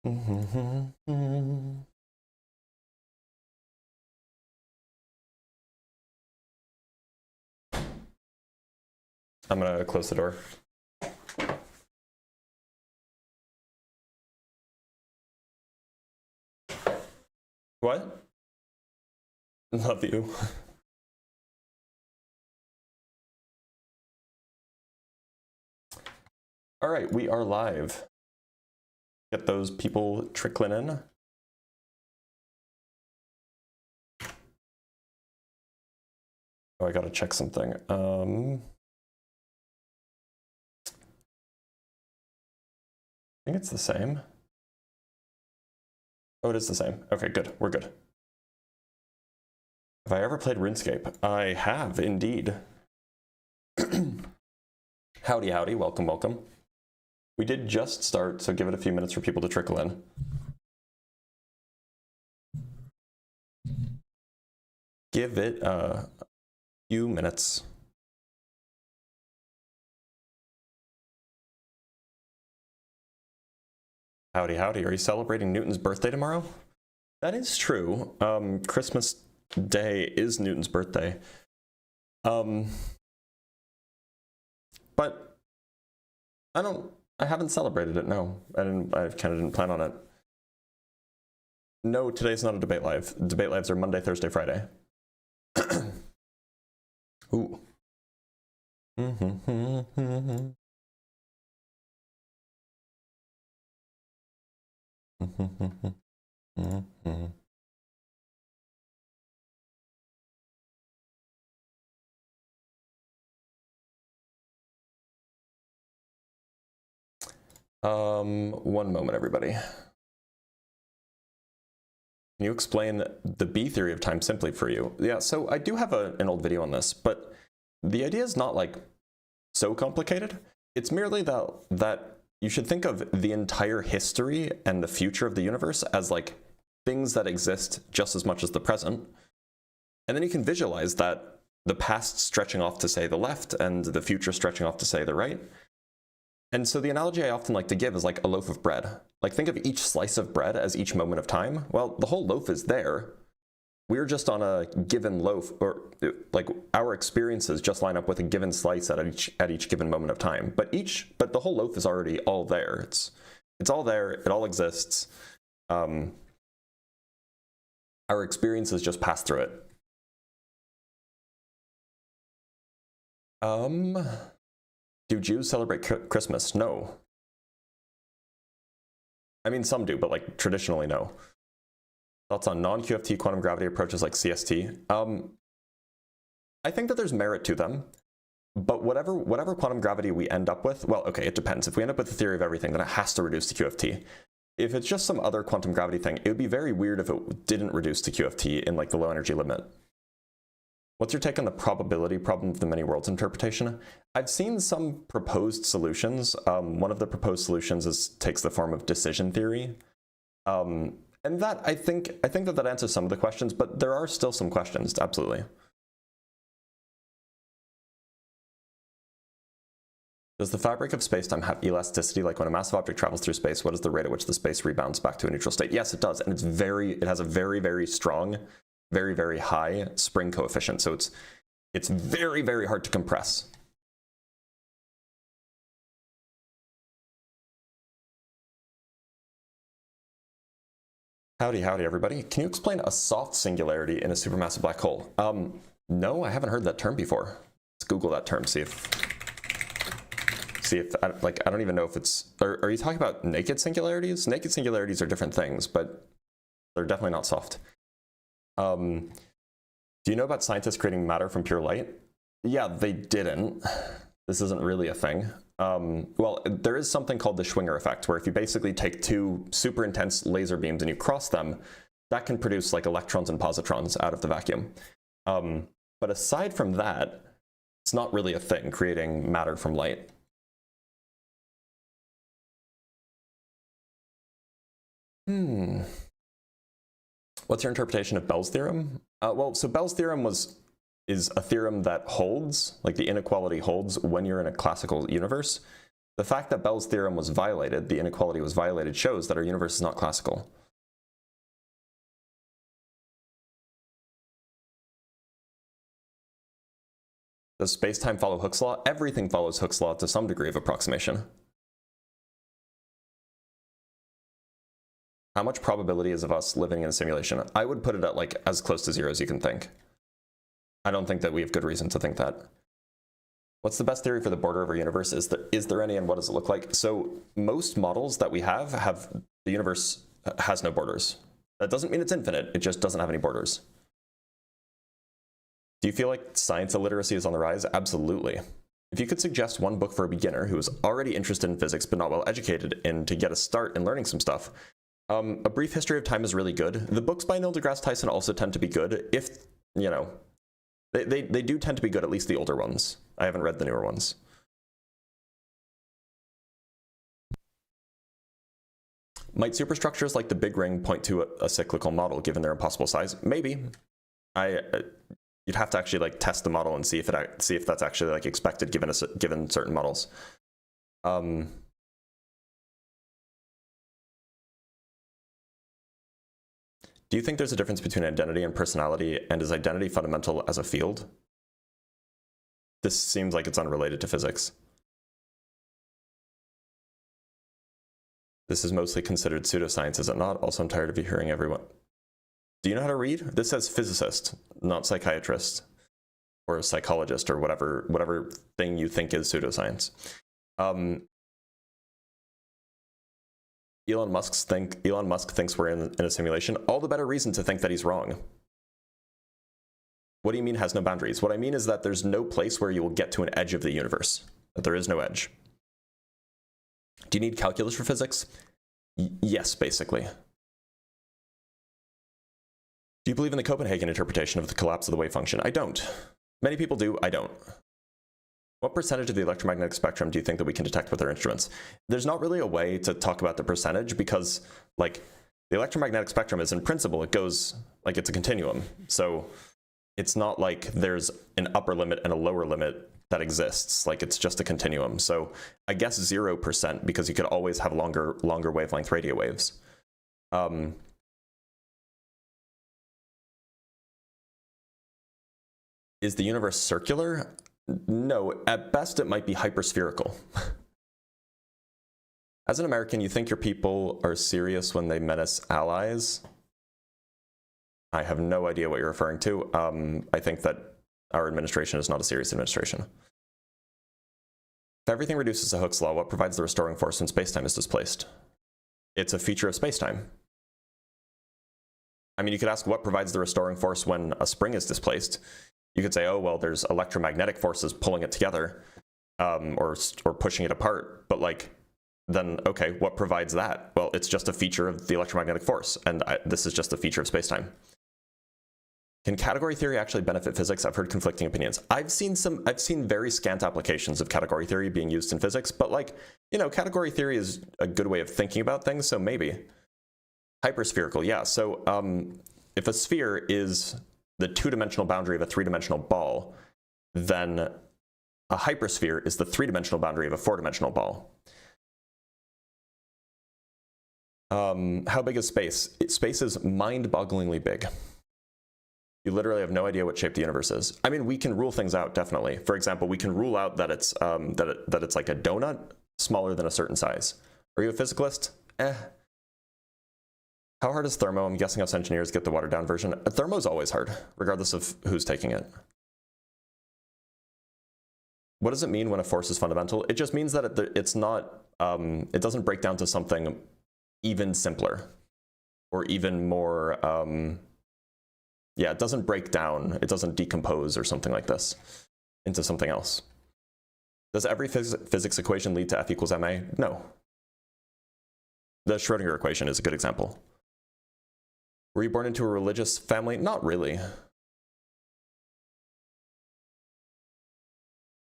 I'm gonna close the door. What? Love you. All right, we are live. Get those people trickling in. Oh, I gotta check something. I think it's the same. Oh, it is the same. Okay, good. We're good. Have I ever played RuneScape? I have, indeed. Howdy, howdy. Welcome, welcome. We did just start, so give it a few minutes for people to trickle in. Give it a few minutes. Howdy, howdy. Are you celebrating Newton's birthday tomorrow? That is true. Christmas Day is Newton's birthday. But I haven't celebrated it, no. I kind of didn't plan on it. No, today's not a debate live. Debate lives are Monday, Thursday, Friday. Ooh. One moment, everybody. Can you explain the B theory of time simply for you? Yeah, so I do have an old video on this, but the idea is not like so complicated. It's merely that you should think of the entire history and the future of the universe as like things that exist just as much as the present. And then you can visualize that the past stretching off to, say, the left and the future stretching off to, say, the right. And so the analogy I often like to give is like a loaf of bread. Like, think of each slice of bread as each moment of time. Well, the whole loaf is there. We're just on a given loaf, or like our experiences just line up with a given slice at each given moment of time. But the whole loaf is already all there. It's all there. It all exists. Our experiences just pass through it. Do Jews celebrate Christmas? No. I mean, some do, but like traditionally, no. Thoughts on non-QFT quantum gravity approaches like CST? I think that there's merit to them, but whatever quantum gravity we end up with, well, okay, it depends. If we end up with the theory of everything, then it has to reduce to QFT. If it's just some other quantum gravity thing, it would be very weird if it didn't reduce to QFT in like the low energy limit. What's your take on the probability problem of the many worlds interpretation? I've seen some proposed solutions. One of the proposed solutions takes the form of decision theory. And that, I think that answers some of the questions, but there are still some questions, absolutely. Does the fabric of spacetime have elasticity? Like when a massive object travels through space, what is the rate at which the space rebounds back to a neutral state? Yes, it does, and it has a very, very strong, very, very high spring coefficient. So it's very, very hard to compress. Howdy, howdy, everybody. Can you explain a soft singularity in a supermassive black hole? No, I haven't heard that term before. Let's Google that term, see if like, I don't even know if it's, are you talking about naked singularities? Naked singularities are different things, but they're definitely not soft. Do you know about scientists creating matter from pure light? Yeah, they didn't. This isn't really a thing. Well, there is something called the Schwinger effect, where if you basically take two super intense laser beams and you cross them, that can produce like electrons and positrons out of the vacuum. But aside from that, it's not really a thing, creating matter from light. What's your interpretation of Bell's theorem? Well, so Bell's theorem is a theorem that holds, like the inequality holds when you're in a classical universe. The fact that Bell's theorem was violated, the inequality was violated, shows that our universe is not classical. Does space-time follow Hooke's law? Everything follows Hooke's law to some degree of approximation. How much probability is of us living in a simulation? I would put it at like as close to 0 as you can think. I don't think that we have good reason to think that. What's the best theory for the border of our universe? Is there any, and what does it look like? So most models that we have the universe has no borders. That doesn't mean it's infinite, it just doesn't have any borders. Do you feel like science illiteracy is on the rise? Absolutely. If you could suggest one book for a beginner who is already interested in physics but not well educated and to get a start in learning some stuff, A Brief History of Time is really good. The books by Neil deGrasse Tyson also tend to be good if, you know, they do tend to be good, at least the older ones. I haven't read the newer ones. Might superstructures like the Big Ring point to a cyclical model given their impossible size? Maybe. You'd have to actually like test the model and see if that's actually like expected given certain models. Do you think there's a difference between identity and personality, and is identity fundamental as a field? This seems like it's unrelated to physics. This is mostly considered pseudoscience, is it not? Also, I'm tired of you hearing everyone. Do you know how to read? This says physicist, not psychiatrist or psychologist or whatever thing you think is pseudoscience. Elon Musk thinks we're in a simulation. All the better reason to think that he's wrong. What do you mean has no boundaries? What I mean is that there's no place where you will get to an edge of the universe. That there is no edge. Do you need calculus for physics? Yes, basically. Do you believe in the Copenhagen interpretation of the collapse of the wave function? I don't. Many people do, I don't. What percentage of the electromagnetic spectrum do you think that we can detect with our instruments? There's not really a way to talk about the percentage because, like, the electromagnetic spectrum is in principle, it goes, like, it's a continuum. So it's not like there's an upper limit and a lower limit that exists. Like, it's just a continuum. So I guess 0% because you could always have longer wavelength radio waves. Is the universe circular? No, at best it might be hyperspherical. As an American, you think your people are serious when they menace allies? I have no idea what you're referring to. I think that our administration is not a serious administration. If everything reduces to Hooke's law, what provides the restoring force when spacetime is displaced? It's a feature of spacetime. I mean, you could ask what provides the restoring force when a spring is displaced. You could say, oh, well, there's electromagnetic forces pulling it together or pushing it apart. But like, then, okay, what provides that? Well, it's just a feature of the electromagnetic force. And this is just a feature of spacetime. Can category theory actually benefit physics? I've heard conflicting opinions. I've seen very scant applications of category theory being used in physics, but like, you know, category theory is a good way of thinking about things. So maybe. Hyperspherical, yeah. So if a sphere is the two-dimensional boundary of a three-dimensional ball, then a hypersphere is the three-dimensional boundary of a four-dimensional ball. How big is space? Space is mind-bogglingly big. You literally have no idea what shape the universe is. I mean, we can rule things out, definitely. For example, we can rule out that it's that it's like a donut smaller than a certain size. Are you a physicalist? How hard is thermo? I'm guessing us engineers get the watered down version. Thermo is always hard, regardless of who's taking it. What does it mean when a force is fundamental? It just means that it's not, it doesn't break down to something even simpler or even more, yeah, it doesn't break down, it doesn't decompose or something like this into something else. Does every physics equation lead to F equals ma? No. The Schrodinger equation is a good example. Were you born into a religious family? Not really.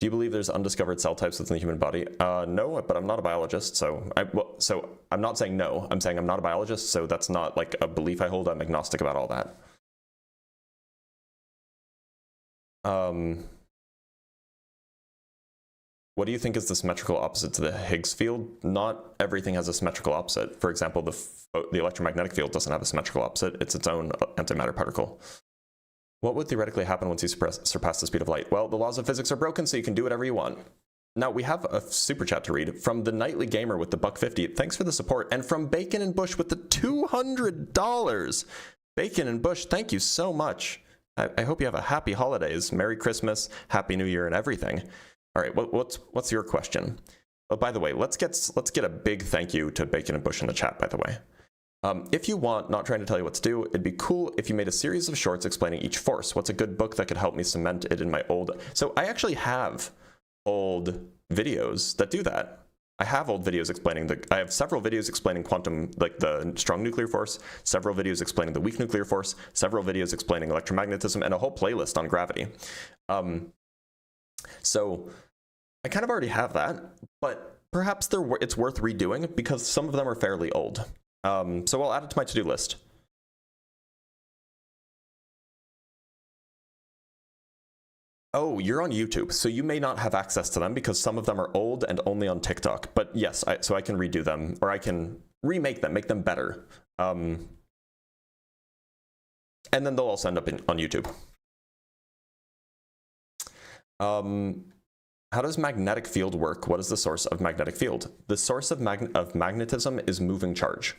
Do you believe there's undiscovered cell types within the human body? No, but I'm not a biologist, so I'm not saying no. I'm saying I'm not a biologist, so that's not like a belief I hold. I'm agnostic about all that. What do you think is the symmetrical opposite to the Higgs field? Not everything has a symmetrical opposite. For example, the electromagnetic field doesn't have a symmetrical opposite. It's its own antimatter particle. What would theoretically happen once you surpass the speed of light? Well, the laws of physics are broken, so you can do whatever you want. Now, we have a super chat to read from the Nightly Gamer with the $1.50. Thanks for the support. And from Bacon and Bush with the $200. Bacon and Bush, thank you so much. I hope you have a happy holidays, Merry Christmas, Happy New Year, and everything. All right, what's your question? Oh, by the way, let's get a big thank you to Bacon and Bush in the chat, by the way. If you want, not trying to tell you what to do, it'd be cool if you made a series of shorts explaining each force. What's a good book that could help me cement it in my old... So I actually have old videos that do that. I have old videos explaining I have several videos explaining quantum, like the strong nuclear force, several videos explaining the weak nuclear force, several videos explaining electromagnetism, and a whole playlist on gravity. So I kind of already have that, but perhaps it's worth redoing because some of them are fairly old. So I'll add it to my to-do list. Oh, you're on YouTube, so you may not have access to them because some of them are old and only on TikTok. But yes, so I can redo them, or I can remake them, make them better. And then they'll also end up on YouTube. How does magnetic field work? What is the source of magnetic field? The source of magnetism is moving charge.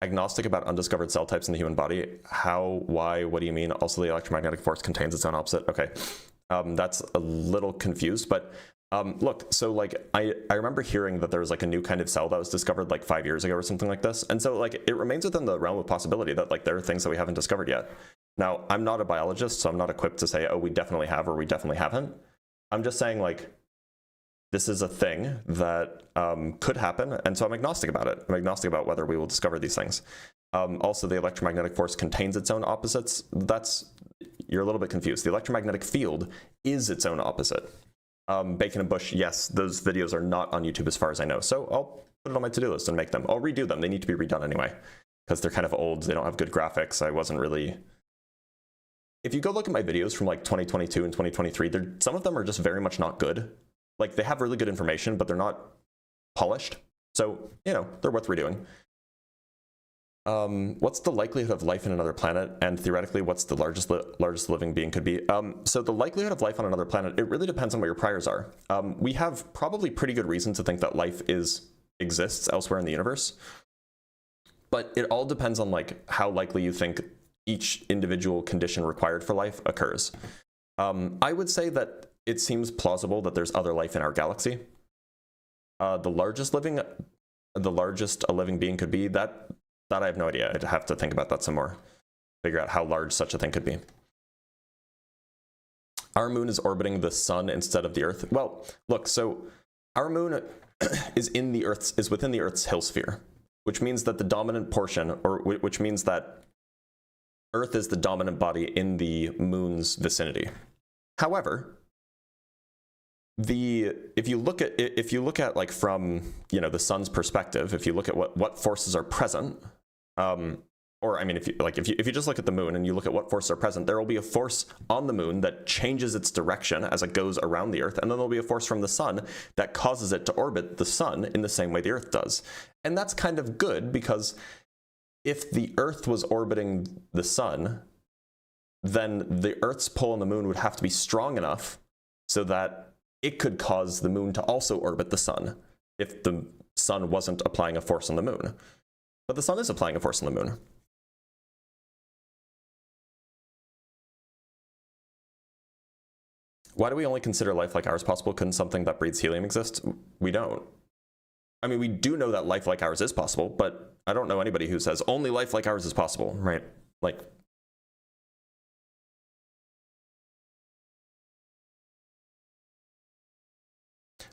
Agnostic about undiscovered cell types in the human body. How, why, what do you mean? Also, the electromagnetic force contains its own opposite. Okay, that's a little confused, but look, so like I remember hearing that there was like a new kind of cell that was discovered like 5 years ago or something like this. And so like it remains within the realm of possibility that like there are things that we haven't discovered yet. Now, I'm not a biologist, so I'm not equipped to say, oh, we definitely have or we definitely haven't. I'm just saying like, this is a thing that could happen, and so I'm agnostic about it. I'm agnostic about whether we will discover these things. Also, the electromagnetic force contains its own opposites. You're a little bit confused. The electromagnetic field is its own opposite. Bacon and Bush, yes, those videos are not on YouTube as far as I know. So I'll put it on my to-do list and make them. I'll redo them. They need to be redone anyway, because they're kind of old. They don't have good graphics. I wasn't really... If you go look at my videos from like 2022 and 2023, some of them are just very much not good. Like, they have really good information, but they're not polished. So, you know, they're worth redoing. What's the likelihood of life in another planet? And theoretically, what's the largest living being could be? So the likelihood of life on another planet, it really depends on what your priors are. We have probably pretty good reason to think that life exists elsewhere in the universe. But it all depends on like how likely you think each individual condition required for life occurs. I would say that it seems plausible that there's other life in our galaxy. The largest a living being could be, that I have no idea. I'd have to think about that some more. Figure out how large such a thing could be. Our moon is orbiting the sun instead of the Earth. Well, look, so our moon is within the Earth's hill sphere, which means that the dominant portion, or which means that Earth is the dominant body in the moon's vicinity. However, if you look at like from, you know, the sun's perspective, if you look at what forces are present, or I mean, if you just look at the moon and you look at what forces are present, there will be a force on the moon that changes its direction as it goes around the Earth, and then there'll be a force from the sun that causes it to orbit the sun in the same way the Earth does. And that's kind of good, because if the Earth was orbiting the sun, then the Earth's pull on the moon would have to be strong enough so that it could cause the moon to also orbit the sun if the sun wasn't applying a force on the moon. But the sun is applying a force on the moon. Why do we only consider life like ours possible? Couldn't something that breathes helium exist? We don't. I mean, we do know that life like ours is possible, but I don't know anybody who says only life like ours is possible, right? Like,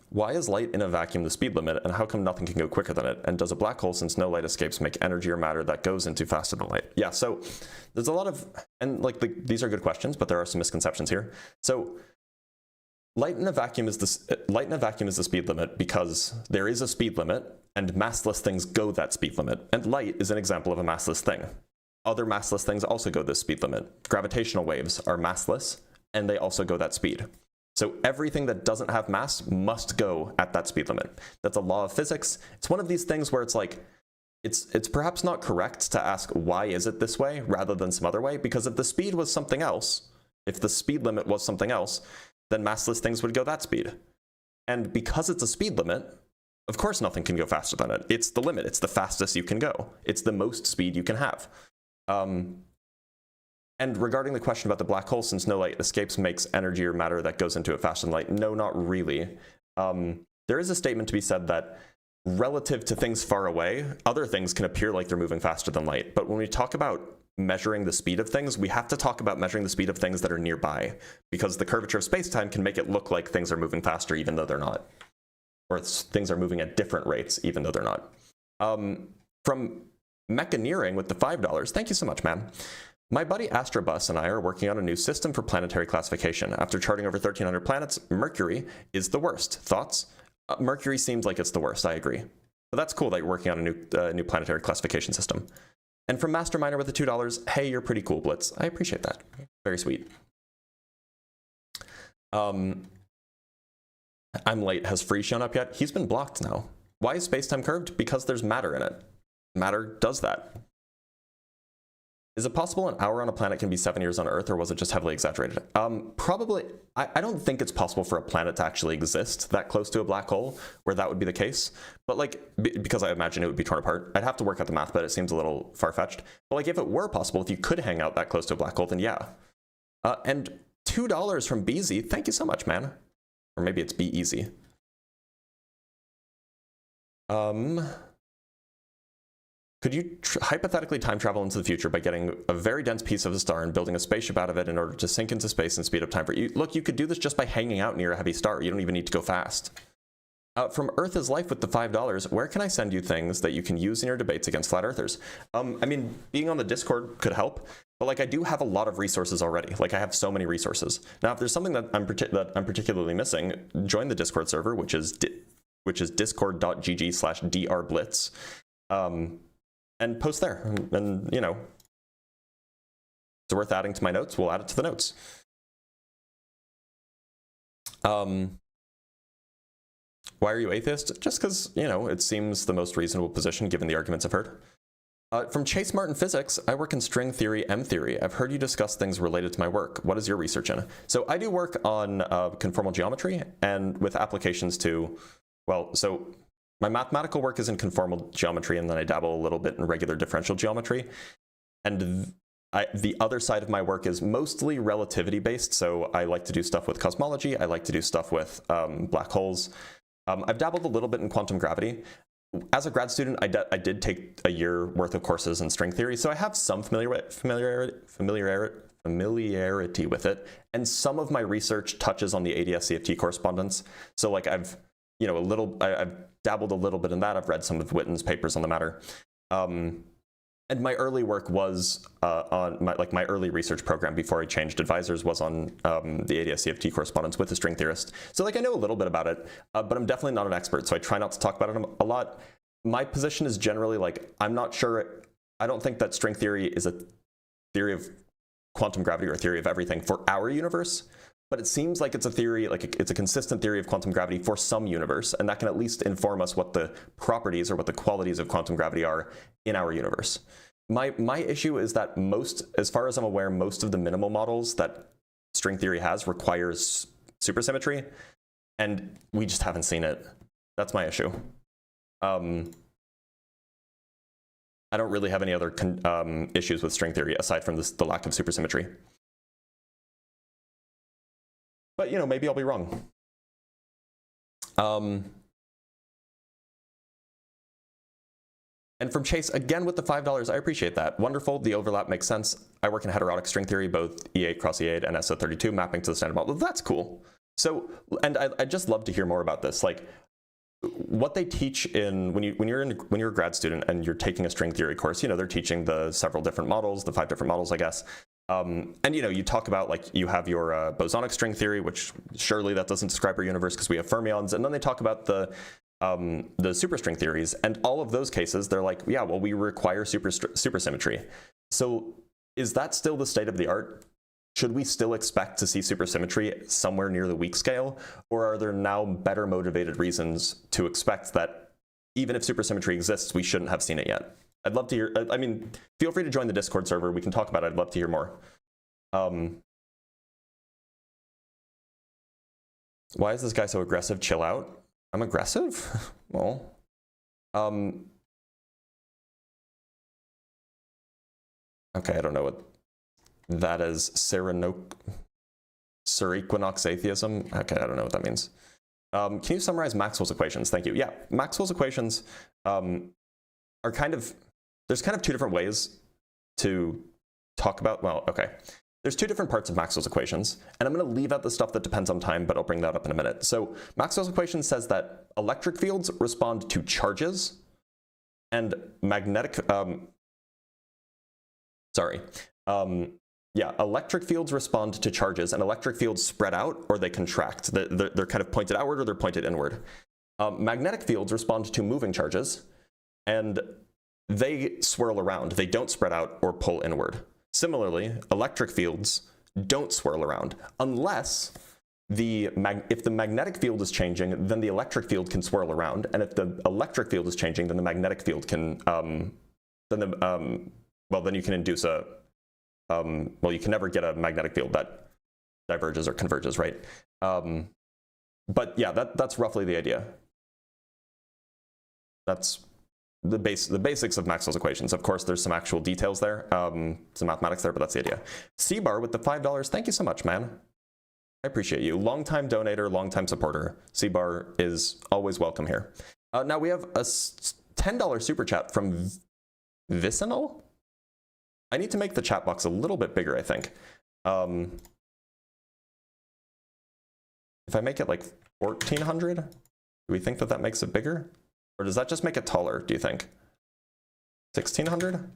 why is light in a vacuum the speed limit, and how come nothing can go quicker than it? And does a black hole, since no light escapes, make energy or matter that goes into faster than light? Yeah, so there's a lot of, and like these are good questions, but there are some misconceptions here. So light in a vacuum is the speed limit because there is a speed limit, and massless things go that speed limit. And light is an example of a massless thing. Other massless things also go this speed limit. Gravitational waves are massless, and they also go that speed. So everything that doesn't have mass must go at that speed limit. That's a law of physics. It's one of these things where it's like, it's perhaps not correct to ask why is it this way rather than some other way, because if the speed was something else, if the speed limit was something else, then massless things would go that speed. And because it's a speed limit, of course nothing can go faster than it. It's the limit. It's the fastest you can go. It's the most speed you can have. And regarding the question about the black hole, since no light escapes, makes energy or matter that goes into it faster than light, no, not really. There is a statement to be said that relative to things far away, other things can appear like they're moving faster than light. But when we talk about measuring the speed of things, we have to talk about measuring the speed of things that are nearby, because the curvature of space-time can make it look like things are moving faster even though they're not. Or things are moving at different rates even though they're not. From Mechaneering with the $5, thank you so much, man. My buddy Astrobus and I are working on a new system for planetary classification. After charting over 1,300 planets, Mercury is the worst. Thoughts? Mercury seems like it's the worst, I agree. But that's cool that you're working on a new planetary classification system. And from Masterminer with the $2, hey, you're pretty cool, Blitz. I appreciate that. Very sweet. I'm late. Has Free shown up yet? He's been blocked now. Why is space-time curved? Because there's matter in it. Matter does that. Is it possible an hour on a planet can be 7 years on Earth, or was it just heavily exaggerated? Probably. I don't think it's possible for a planet to actually exist that close to a black hole where that would be the case. But like, because I imagine it would be torn apart. I'd have to work out the math, but it seems a little far-fetched. But like, if it were possible, if you could hang out that close to a black hole, then yeah. And $2 from BZ. Thank you so much, man. Or maybe it's Be Easy. Could you hypothetically time travel into the future by getting a very dense piece of the star and building a spaceship out of it in order to sink into space and speed up time for you? Look, you could do this just by hanging out near a heavy star. You don't even need to go fast. From Earth is Life with the $5, where can I send you things that you can use in your debates against flat earthers? I mean, being on the Discord could help, but like, I do have a lot of resources already. Like, I have so many resources. Now, if there's something that I'm particularly missing, join the Discord server, which is discord.gg/drblitz. And post there, and you know, it's worth adding to my notes. We'll add it to the notes. Why are you atheist? Just because, you know, it seems the most reasonable position given the arguments I've heard. From Chase Martin Physics, I work in string theory, M theory. I've heard you discuss things related to my work. What is your research in? So I do work on conformal geometry and with applications to, well, so my mathematical work is in conformal geometry, and then I dabble a little bit in regular differential geometry. And the other side of my work is mostly relativity based. So I like to do stuff with cosmology. I like to do stuff with black holes. I've dabbled a little bit in quantum gravity. As a grad student, I did take a year worth of courses in string theory. So I have some familiarity with it. And some of my research touches on the ADS-CFT correspondence. So like I've dabbled a little bit in that. I've read some of Witten's papers on the matter. And my early work was on my early research program before I changed advisors was on the ADS-CFT correspondence with a string theorist. So like I know a little bit about it, but I'm definitely not an expert. So I try not to talk about it a lot. My position is generally like, I'm not sure. I don't think that string theory is a theory of quantum gravity or a theory of everything for our universe. But it seems like it's a theory, like it's a consistent theory of quantum gravity for some universe, and that can at least inform us what the properties or what the qualities of quantum gravity are in our universe. My issue is that as far as I'm aware, most of the minimal models that string theory has requires supersymmetry, and we just haven't seen it. That's my issue. I don't really have any other issues with string theory aside from the lack of supersymmetry. But, you know, maybe I'll be wrong. And from Chase, again with the $5, I appreciate that. Wonderful, the overlap makes sense. I work in heterotic string theory, both E8 cross E8 and SO32 mapping to the standard model. That's cool. So, and I'd just love to hear more about this. Like, what they teach when you're a grad student and you're taking a string theory course, you know, they're teaching the several different models, the 5 different models, I guess. And, you know, you talk about, like, you have your bosonic string theory, which surely that doesn't describe our universe because we have fermions. And then they talk about the superstring theories. And all of those cases, they're like, yeah, well, we require supersymmetry. So is that still the state of the art? should we still expect to see supersymmetry somewhere near the weak scale, or are there now better motivated reasons to expect that even if supersymmetry exists, we shouldn't have seen it yet? I'd love to hear, I mean, feel free to join the Discord server. We can talk about it. I'd love to hear more. Why is this guy so aggressive? Chill out. I'm aggressive? Well, okay, I don't know what that is. Serequinox atheism? Okay, I don't know what that means. Can you summarize Maxwell's equations? Thank you. Yeah, Maxwell's equations are kind of, there's kind of two different ways to talk about, well, okay. There's two different parts of Maxwell's equations, and I'm going to leave out the stuff that depends on time, but I'll bring that up in a minute. So Maxwell's equation says that electric fields respond to charges, and magnetic, electric fields respond to charges, and electric fields spread out or they contract. They're kind of pointed outward or they're pointed inward. Magnetic fields respond to moving charges, and they swirl around. They don't spread out or pull inward. Similarly, electric fields don't swirl around unless if the magnetic field is changing, then the electric field can swirl around, and if the electric field is changing, then the magnetic field can then you can induce a well, you can never get a magnetic field that diverges or converges, right? But yeah, that's roughly the idea. That's the basics of Maxwell's equations. Of course, there's some actual details there, some mathematics there, but that's the idea. C-Bar with the $5, thank you so much, man. I appreciate you. Long-time donator, long-time supporter. C-Bar is always welcome here. Now we have a $10 super chat from Vicinal. I need to make the chat box a little bit bigger, I think. If I make it like 1400, do we think that that makes it bigger? Or does that just make it taller, do you think? 1600?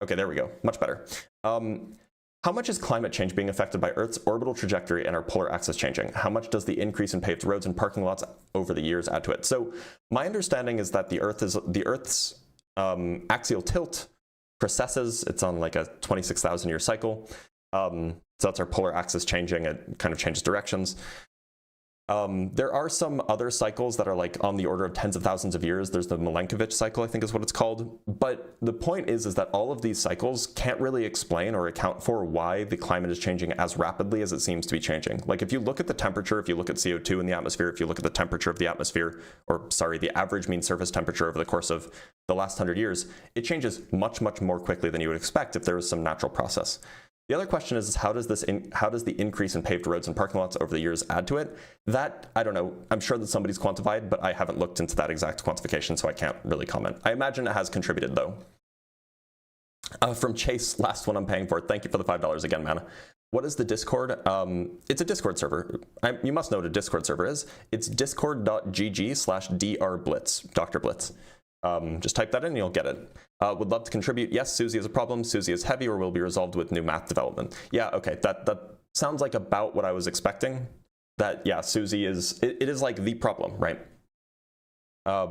Okay, there we go. Much better. How much is climate change being affected by Earth's orbital trajectory and our polar axis changing? How much does the increase in paved roads and parking lots over the years add to it? So my understanding is that the Earth's axial tilt precesses. It's on like a 26,000 year cycle. So that's our polar axis changing. It kind of changes directions. There are some other cycles that are like on the order of tens of thousands of years. There's the Milankovitch cycle, I think is what it's called. But the point is that all of these cycles can't really explain or account for why the climate is changing as rapidly as it seems to be changing. Like if you look at the temperature, if you look at CO2 in the atmosphere, if you look at the temperature of the atmosphere, or sorry, the average mean surface temperature over the course of the last 100 years, it changes much, much more quickly than you would expect if there was some natural process. The other question is how does the increase in paved roads and parking lots over the years add to it? That, I don't know. I'm sure that somebody's quantified, but I haven't looked into that exact quantification, so I can't really comment. I imagine it has contributed, though. From Chase, last one I'm paying for. Thank you for the $5 again, man. What is the Discord? It's a Discord server. You must know what a Discord server is. It's discord.gg/drblitz, Dr. Blitz. Just type that in and you'll get it. Would love to contribute. Yes, Susie is a problem. Susie is heavy or will be resolved with new math development. Yeah, okay, that sounds like about what I was expecting. That, yeah, Susie is, it is like the problem, right? All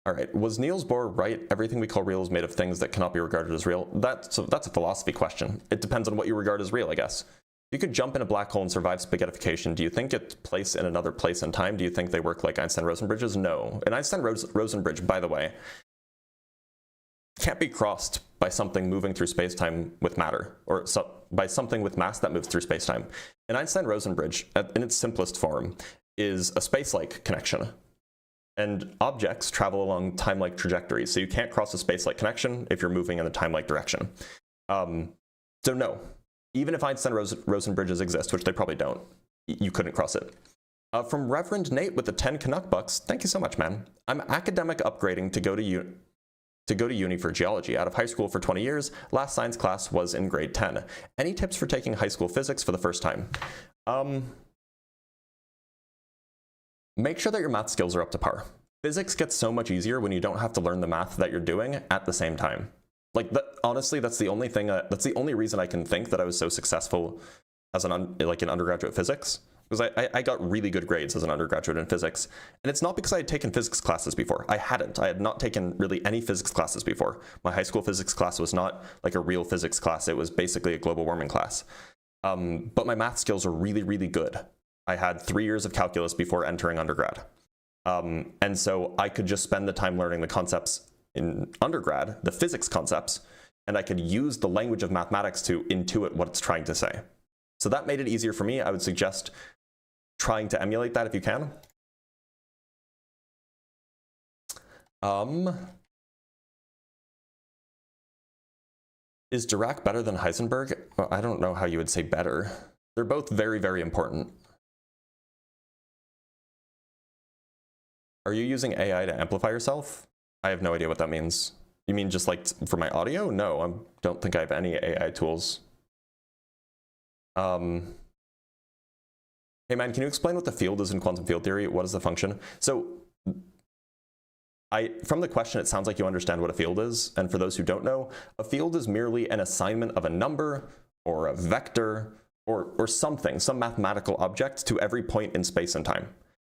right, was Niels Bohr right? Everything we call real is made of things that cannot be regarded as real. That's a philosophy question. It depends on what you regard as real, I guess. If you could jump in a black hole and survive spaghettification, do you think it's placed in another place in time? Do you think they work like Einstein-Rosen bridges? No. An Einstein-Rosen bridge, by the way, can't be crossed by something moving through space-time with matter, or by something with mass that moves through space-time. An Einstein-Rosen bridge, in its simplest form, is a space-like connection. And objects travel along time-like trajectories, so you can't cross a space-like connection if you're moving in a time-like direction. So no. Even if Einstein-Rosen bridges exist, which they probably don't, you couldn't cross it. From Reverend Nate with the 10 Canuck bucks, thank you so much, man. I'm academic upgrading to go to uni for geology. Out of high school for 20 years, last science class was in grade 10. Any tips for taking high school physics for the first time? Make sure that your math skills are up to par. Physics gets so much easier when you don't have to learn the math that you're doing at the same time. Like, honestly, that's the only thing, that's the only reason I can think that I was so successful as in undergraduate physics, because I got really good grades as an undergraduate in physics. And it's not because I had taken physics classes before. I hadn't. I had not taken really any physics classes before. My high school physics class was not like a real physics class. It was basically a global warming class. But my math skills are really, really good. I had 3 years of calculus before entering undergrad. And so I could just spend the time learning the concepts in undergrad, the physics concepts, and I could use the language of mathematics to intuit what it's trying to say. So that made it easier for me. I would suggest trying to emulate that if you can. Is Dirac better than Heisenberg? Well, I don't know how you would say better. They're both very, very important. Are you using AI to amplify yourself? I have no idea what that means. You mean just like for my audio? No, I don't think I have any AI tools. Hey man, can you explain what the field is in quantum field theory? What is the function? So from the question, it sounds like you understand what a field is. And for those who don't know, a field is merely an assignment of a number or a vector or something, some mathematical object to every point in space and time.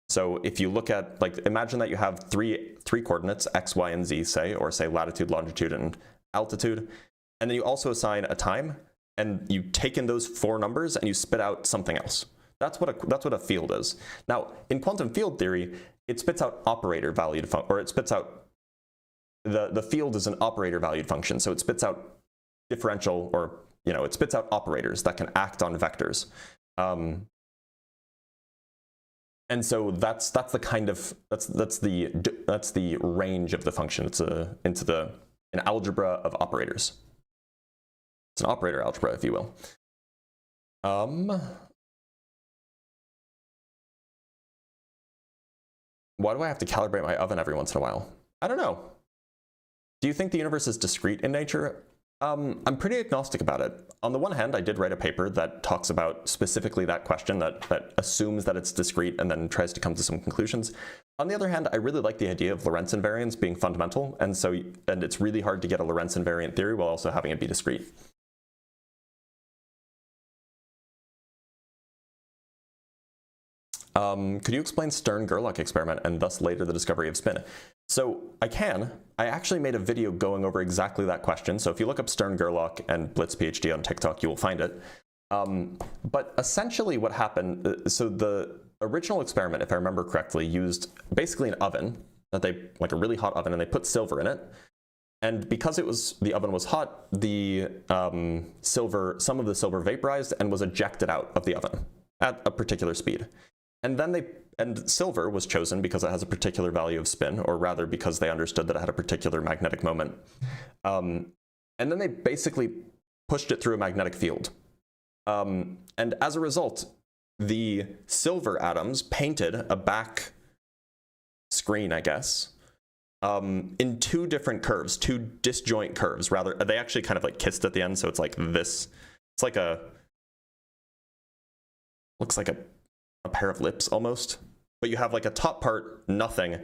So if you look at, like, imagine that you have three coordinates, x, y, and z, say, or say latitude, longitude, and altitude. And then you also assign a time, and you take in those 4 numbers and you spit out something else. That's what a field is. Now, in quantum field theory, it spits out operator valued or it spits out, the field is an operator valued function. So it spits out differential, or, you know, it spits out operators that can act on vectors. And so that's the kind of, that's the range of the function. It's an algebra of operators. It's an operator algebra, if you will. Why do I have to calibrate my oven every once in a while? I don't know. Do you think the universe is discrete in nature? I'm pretty agnostic about it. On the one hand, I did write a paper that talks about specifically that question, that assumes that it's discrete and then tries to come to some conclusions. On the other hand, I really like the idea of Lorentz invariance being fundamental, and it's really hard to get a Lorentz invariant theory while also having it be discrete. Could you explain Stern-Gerlach experiment and thus later the discovery of spin? So I actually made a video going over exactly that question. So if you look up Stern-Gerlach and Blitz PhD on TikTok, you will find it. But essentially what happened, so the original experiment, if I remember correctly, used basically an oven, like a really hot oven, and they put silver in it. And because the oven was hot, some of the silver vaporized and was ejected out of the oven at a particular speed. And silver was chosen because it has a particular value of spin, or rather because they understood that it had a particular magnetic moment. And then they basically pushed it through a magnetic field. And as a result, the silver atoms painted a back screen, I guess, in 2 different curves, 2 disjoint curves. Rather, they actually kind of like kissed at the end, so it's like this. It's like looks like a pair of lips almost, but you have like a top part, nothing,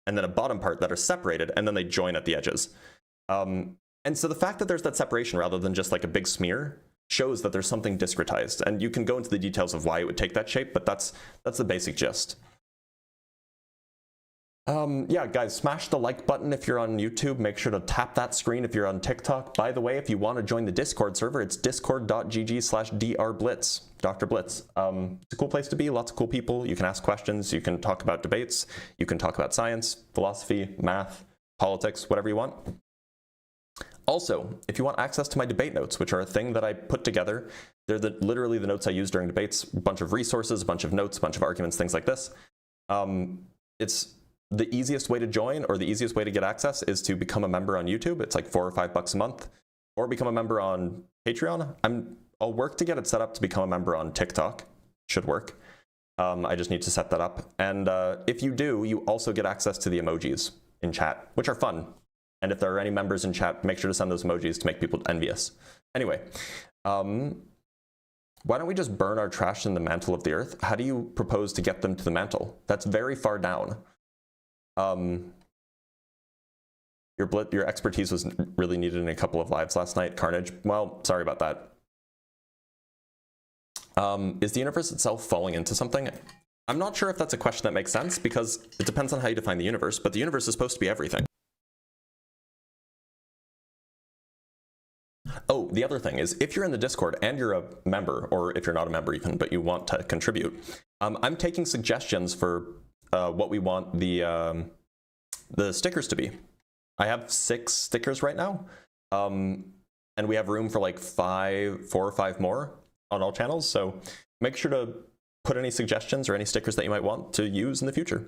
and then a bottom part that are separated, and then they join at the edges. And so the fact that there's that separation rather than just like a big smear shows that there's something discretized, and you can go into the details of why it would take that shape, but that's the basic gist. Yeah, guys, smash the like button if you're on YouTube. Make sure to tap that screen if you're on TikTok. By the way, if you want to join the Discord server, it's discord.gg/drblitz, Dr. Blitz. It's a cool place to be, lots of cool people. You can ask questions, you can talk about debates, you can talk about science, philosophy, math, politics, whatever you want. Also, if you want access to my debate notes, which are a thing that I put together, they're literally the notes I use during debates, a bunch of resources, a bunch of notes, a bunch of arguments, things like this. It's the easiest way to join, or the easiest way to get access, is to become a member on YouTube. It's like $4 or $5 a month, or become a member on Patreon. I'll work to get it set up to become a member on TikTok. Should work. I just need to set that up. And if you do, you also get access to the emojis in chat, which are fun. And if there are any members in chat, make sure to send those emojis to make people envious. Anyway, why don't we just burn our trash in the mantle of the earth? How do you propose to get them to the mantle? That's very far down. Your expertise was really needed in a couple of lives last night, Carnage. Well, sorry about that. Is the universe itself falling into something? I'm not sure if that's a question that makes sense, because it depends on how you define the universe, but the universe is supposed to be everything. Oh, the other thing is, if you're in the Discord and you're a member, or if you're not a member even, but you want to contribute, I'm taking suggestions for what we want the stickers to be. I have 6 stickers right now, and we have room for like 4 or 5 more on all channels, so make sure to put any suggestions or any stickers that you might want to use in the future.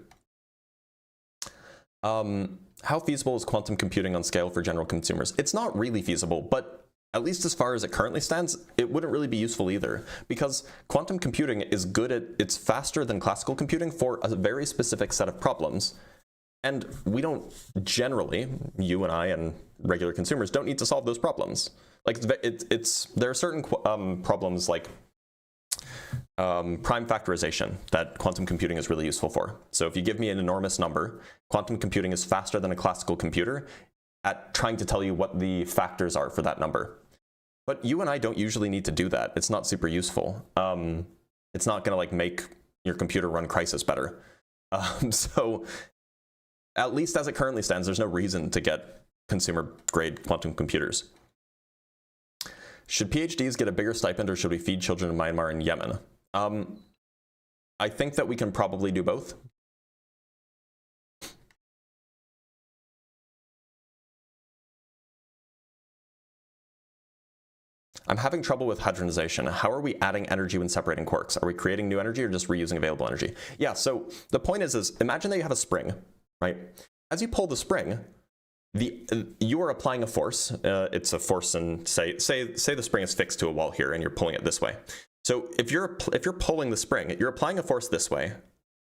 How feasible is quantum computing on scale for general consumers? It's not really feasible, but at least as far as it currently stands, it wouldn't really be useful either, because quantum computing is it's faster than classical computing for a very specific set of problems. And we don't generally, you and I and regular consumers, don't need to solve those problems. Like there are certain problems like prime factorization that quantum computing is really useful for. So if you give me an enormous number, quantum computing is faster than a classical computer at trying to tell you what the factors are for that number. But you and I don't usually need to do that. It's not super useful. It's not going to like make your computer run Crisis better. So at least as it currently stands, there's no reason to get consumer-grade quantum computers. Should PhDs get a bigger stipend, or should we feed children in Myanmar and Yemen? I think that we can probably do both. I'm having trouble with hadronization. How are we adding energy when separating quarks? Are we creating new energy or just reusing available energy? Yeah, so the point is imagine that you have a spring, right? As you pull the spring, you are applying a force. It's a force, and say the spring is fixed to a wall here, and you're pulling it this way. So if you're pulling the spring, you're applying a force this way.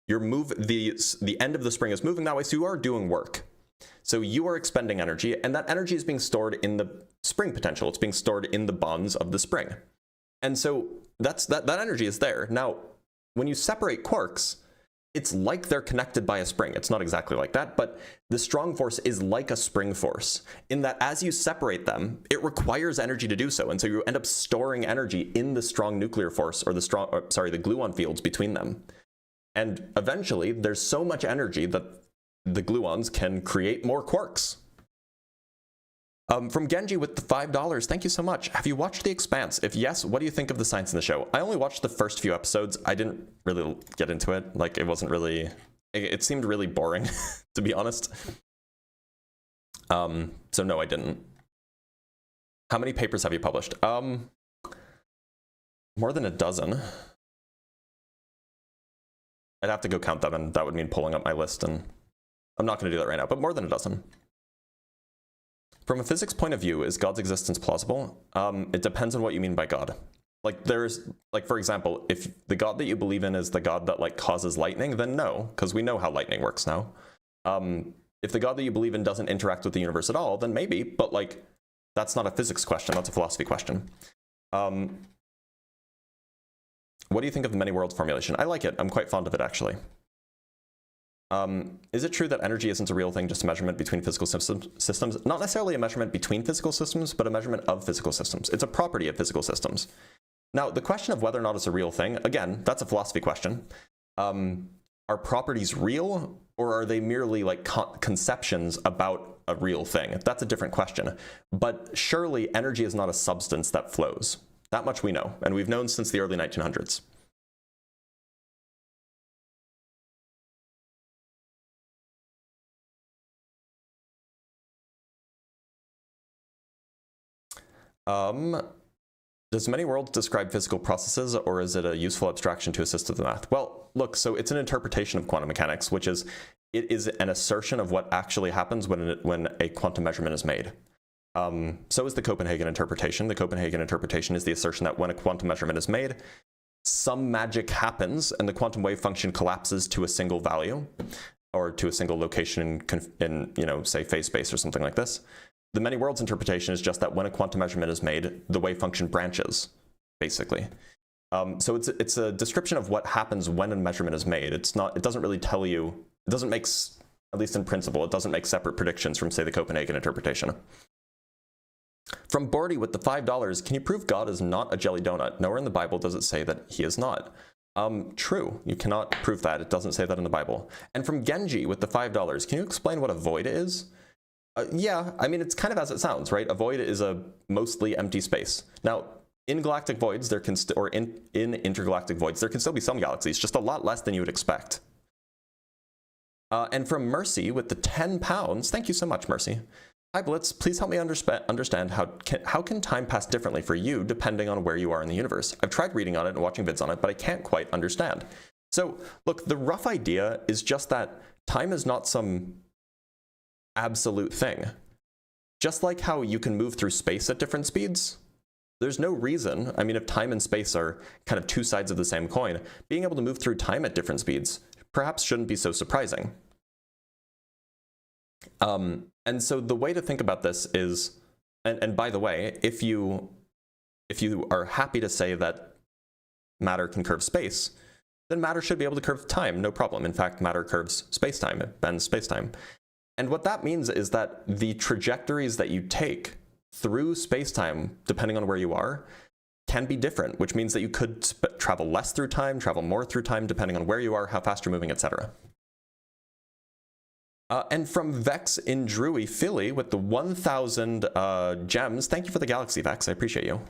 The end of the spring is moving that way, so you are doing work. So you are expending energy, and that energy is being stored in the spring potential. It's being stored in the bonds of the spring. And so that energy is there. Now, when you separate quarks, it's like they're connected by a spring. It's not exactly like that, but the strong force is like a spring force in that as you separate them, it requires energy to do so. And so you end up storing energy in the strong nuclear force, or the gluon fields between them. And eventually, there's so much energy that the gluons can create more quarks. From Genji with the $5, thank you so much. Have you watched The Expanse? If yes, what do you think of the science in the show? I only watched the first few episodes. I didn't really get into it. Like, it wasn't really, it seemed really boring, to be honest. So no, I didn't. How many papers have you published? More than a dozen. I'd have to go count them, and that would mean pulling up my list, and I'm not going to do that right now, but more than a dozen. From a physics point of view, is God's existence plausible? It depends on what you mean by God. Like, for example, if the God that you believe in is the God that like causes lightning, then no, because we know how lightning works now. If the God that you believe in doesn't interact with the universe at all, then maybe, but like, that's not a physics question, that's a philosophy question. What do you think of the many worlds formulation? I like it. I'm quite fond of it, actually. Is it true that energy isn't a real thing, just a measurement between physical systems? Not necessarily a measurement between physical systems, but a measurement of physical systems. It's a property of physical systems. Now, the question of whether or not it's a real thing, again, that's a philosophy question. Are properties real, or are they merely like conceptions about a real thing? That's a different question. But surely energy is not a substance that flows. That much we know, and we've known since the early 1900s. Does many worlds describe physical processes, or is it a useful abstraction to assist with the math? Well, look, so it's an interpretation of quantum mechanics, which is, it is an assertion of what actually happens when a quantum measurement is made. So is the Copenhagen interpretation. The Copenhagen interpretation is the assertion that when a quantum measurement is made, some magic happens and the quantum wave function collapses to a single value, or to a single location in you know, say phase space or something like this. The many worlds interpretation is just that when a quantum measurement is made, the wave function branches, basically. So it's a description of what happens when a measurement is made. It doesn't really tell you, it doesn't make, at least in principle, it doesn't make separate predictions from, say, the Copenhagen interpretation. From Bordy with the $5, can you prove God is not a jelly donut? Nowhere in the Bible does it say that he is not. True, you cannot prove that. It doesn't say that in the Bible. And from Genji with the $5, can you explain what a void is? Yeah, I mean, it's kind of as it sounds, right? A void is a mostly empty space. Now, in galactic voids, there can or in intergalactic voids, there can still be some galaxies, just a lot less than you would expect. And from Mercy with the £10, thank you so much, Mercy. Hi Blitz, please help me understand how can time pass differently for you depending on where you are in the universe. I've tried reading on it and watching vids on it, but I can't quite understand. So look, the rough idea is just that time is not some absolute thing. Just like how you can move through space at different speeds, there's no reason, I mean, if time and space are kind of two sides of the same coin, being able to move through time at different speeds perhaps shouldn't be so surprising. And so the way to think about this is, and by the way, if you are happy to say that matter can curve space, then matter should be able to curve time, no problem. In fact, matter curves space-time, it bends space-time. And what that means is that the trajectories that you take through space-time, depending on where you are, can be different, which means that you could travel less through time, travel more through time, depending on where you are, how fast you're moving, etc. And from Vex in Drury, Philly, with the 1,000 gems. Thank you for the galaxy, Vex. I appreciate you.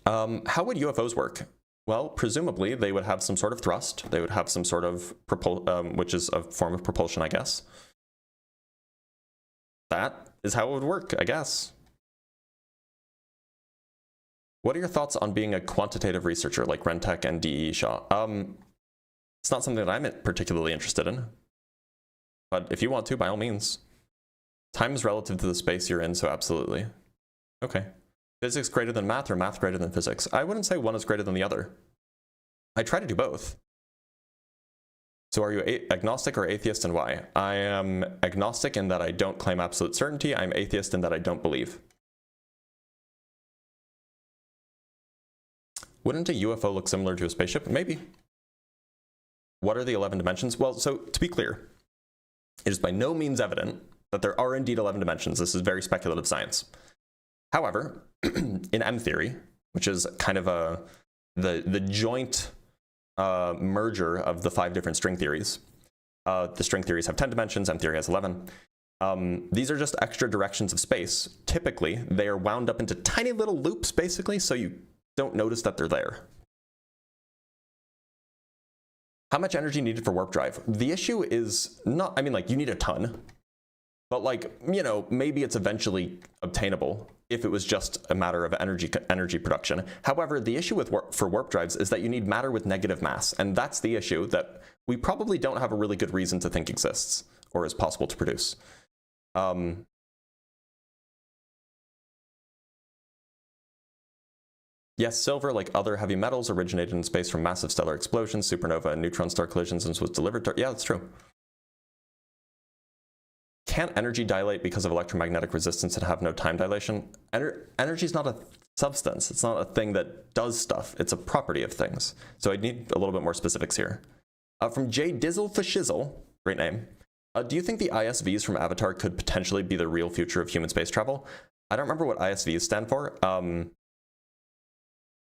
How would UFOs work? Well, presumably they would have some sort of thrust. They would have some sort of which is a form of propulsion, I guess. That is how it would work, I guess. What are your thoughts on being a quantitative researcher like Rentec and DE Shaw? It's not something that I'm particularly interested in. But if you want to, by all means. Time is relative to the space you're in, so absolutely. Okay. Physics greater than math or math greater than physics? I wouldn't say one is greater than the other. I try to do both. So are you agnostic or atheist, and why? I am agnostic in that I don't claim absolute certainty. I'm atheist in that I don't believe. Wouldn't a UFO look similar to a spaceship? Maybe. What are the 11 dimensions? Well, so to be clear, it is by no means evident that there are indeed 11 dimensions. This is very speculative science. However, in M theory, which is kind of the joint merger of the 5 different string theories, the string theories have 10 dimensions, M theory has 11. These are just extra directions of space. Typically, they are wound up into tiny little loops, basically, so you don't notice that they're there. How much energy needed for warp drive? The issue is not, I mean, like, you need a ton, but like, you know, maybe it's eventually obtainable if it was just a matter of energy production. However, the issue with for warp drives is that you need matter with negative mass, and that's the issue that we probably don't have a really good reason to think exists or is possible to produce. Yes, silver, like other heavy metals, originated in space from massive stellar explosions, supernova, and neutron star collisions, and was delivered to... Yeah, that's true. Can't energy dilate because of electromagnetic resistance and have no time dilation? Energy is not a substance. It's not a thing that does stuff. It's a property of things. So I need a little bit more specifics here. From J Dizzle for Shizzle, great name. Do you think the ISVs from Avatar could potentially be the real future of human space travel? I don't remember what ISVs stand for.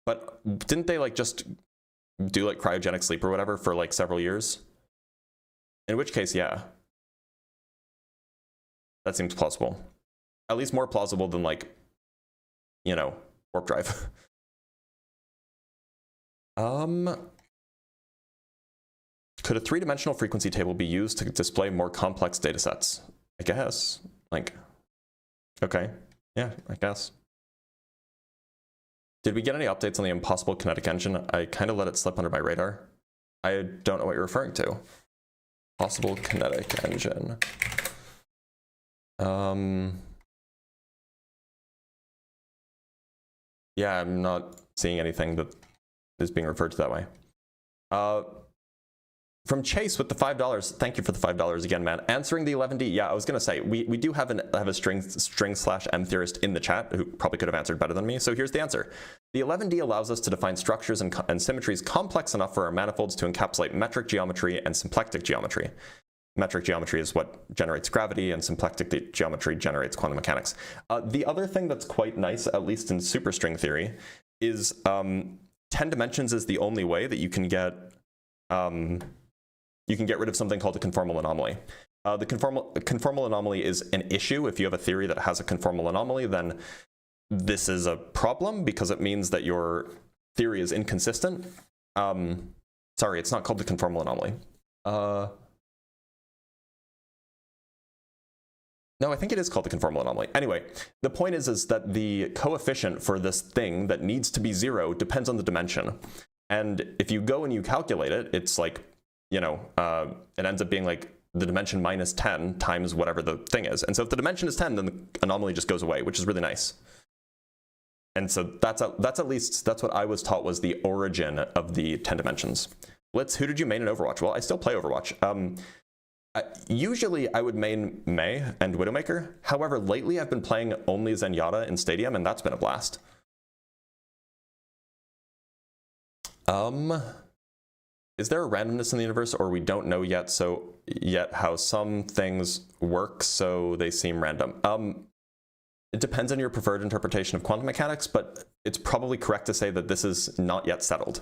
But didn't they like just do like cryogenic sleep or whatever for like several years? In which case, yeah. That seems plausible. At least more plausible than like, you know, warp drive. Could a 3-dimensional frequency table be used to display more complex data sets? I guess. Like, okay. Yeah, I guess. Did we get any updates on the impossible kinetic engine? I kind of let it slip under my radar. I don't know what you're referring to. Possible kinetic engine. Yeah, I'm not seeing anything that is being referred to that way. From Chase with the $5, thank you for the $5 again, man. Answering the 11D, yeah, I was gonna say, we do have a string/M theorist in the chat who probably could have answered better than me, so here's the answer. The 11D allows us to define structures and symmetries complex enough for our manifolds to encapsulate metric geometry and symplectic geometry. metric geometry is what generates gravity, and symplectic geometry generates quantum mechanics. The other thing that's quite nice, at least in superstring theory, is 10 dimensions is the only way that you can get rid of something called a conformal anomaly. The conformal anomaly is an issue. If you have a theory that has a conformal anomaly, then this is a problem because it means that your theory is inconsistent. Sorry, it's not called the conformal anomaly. No, I think it is called the conformal anomaly. Anyway, the point is that the coefficient for this thing that needs to be 0 depends on the dimension. And if you go and you calculate it, it's like, you know, it ends up being like the dimension minus 10 times whatever the thing is. And so if the dimension is 10, then the anomaly just goes away, which is really nice. And so that's at least, that's what I was taught was the origin of the 10 dimensions. Blitz, who did you main in Overwatch? Well, I still play Overwatch. Usually I would main Mei and Widowmaker. However, lately I've been playing only Zenyatta in Stadium, and that's been a blast. Is there a randomness in the universe, or we don't know yet how some things work, so they seem random? It depends on your preferred interpretation of quantum mechanics, but it's probably correct to say that this is not yet settled.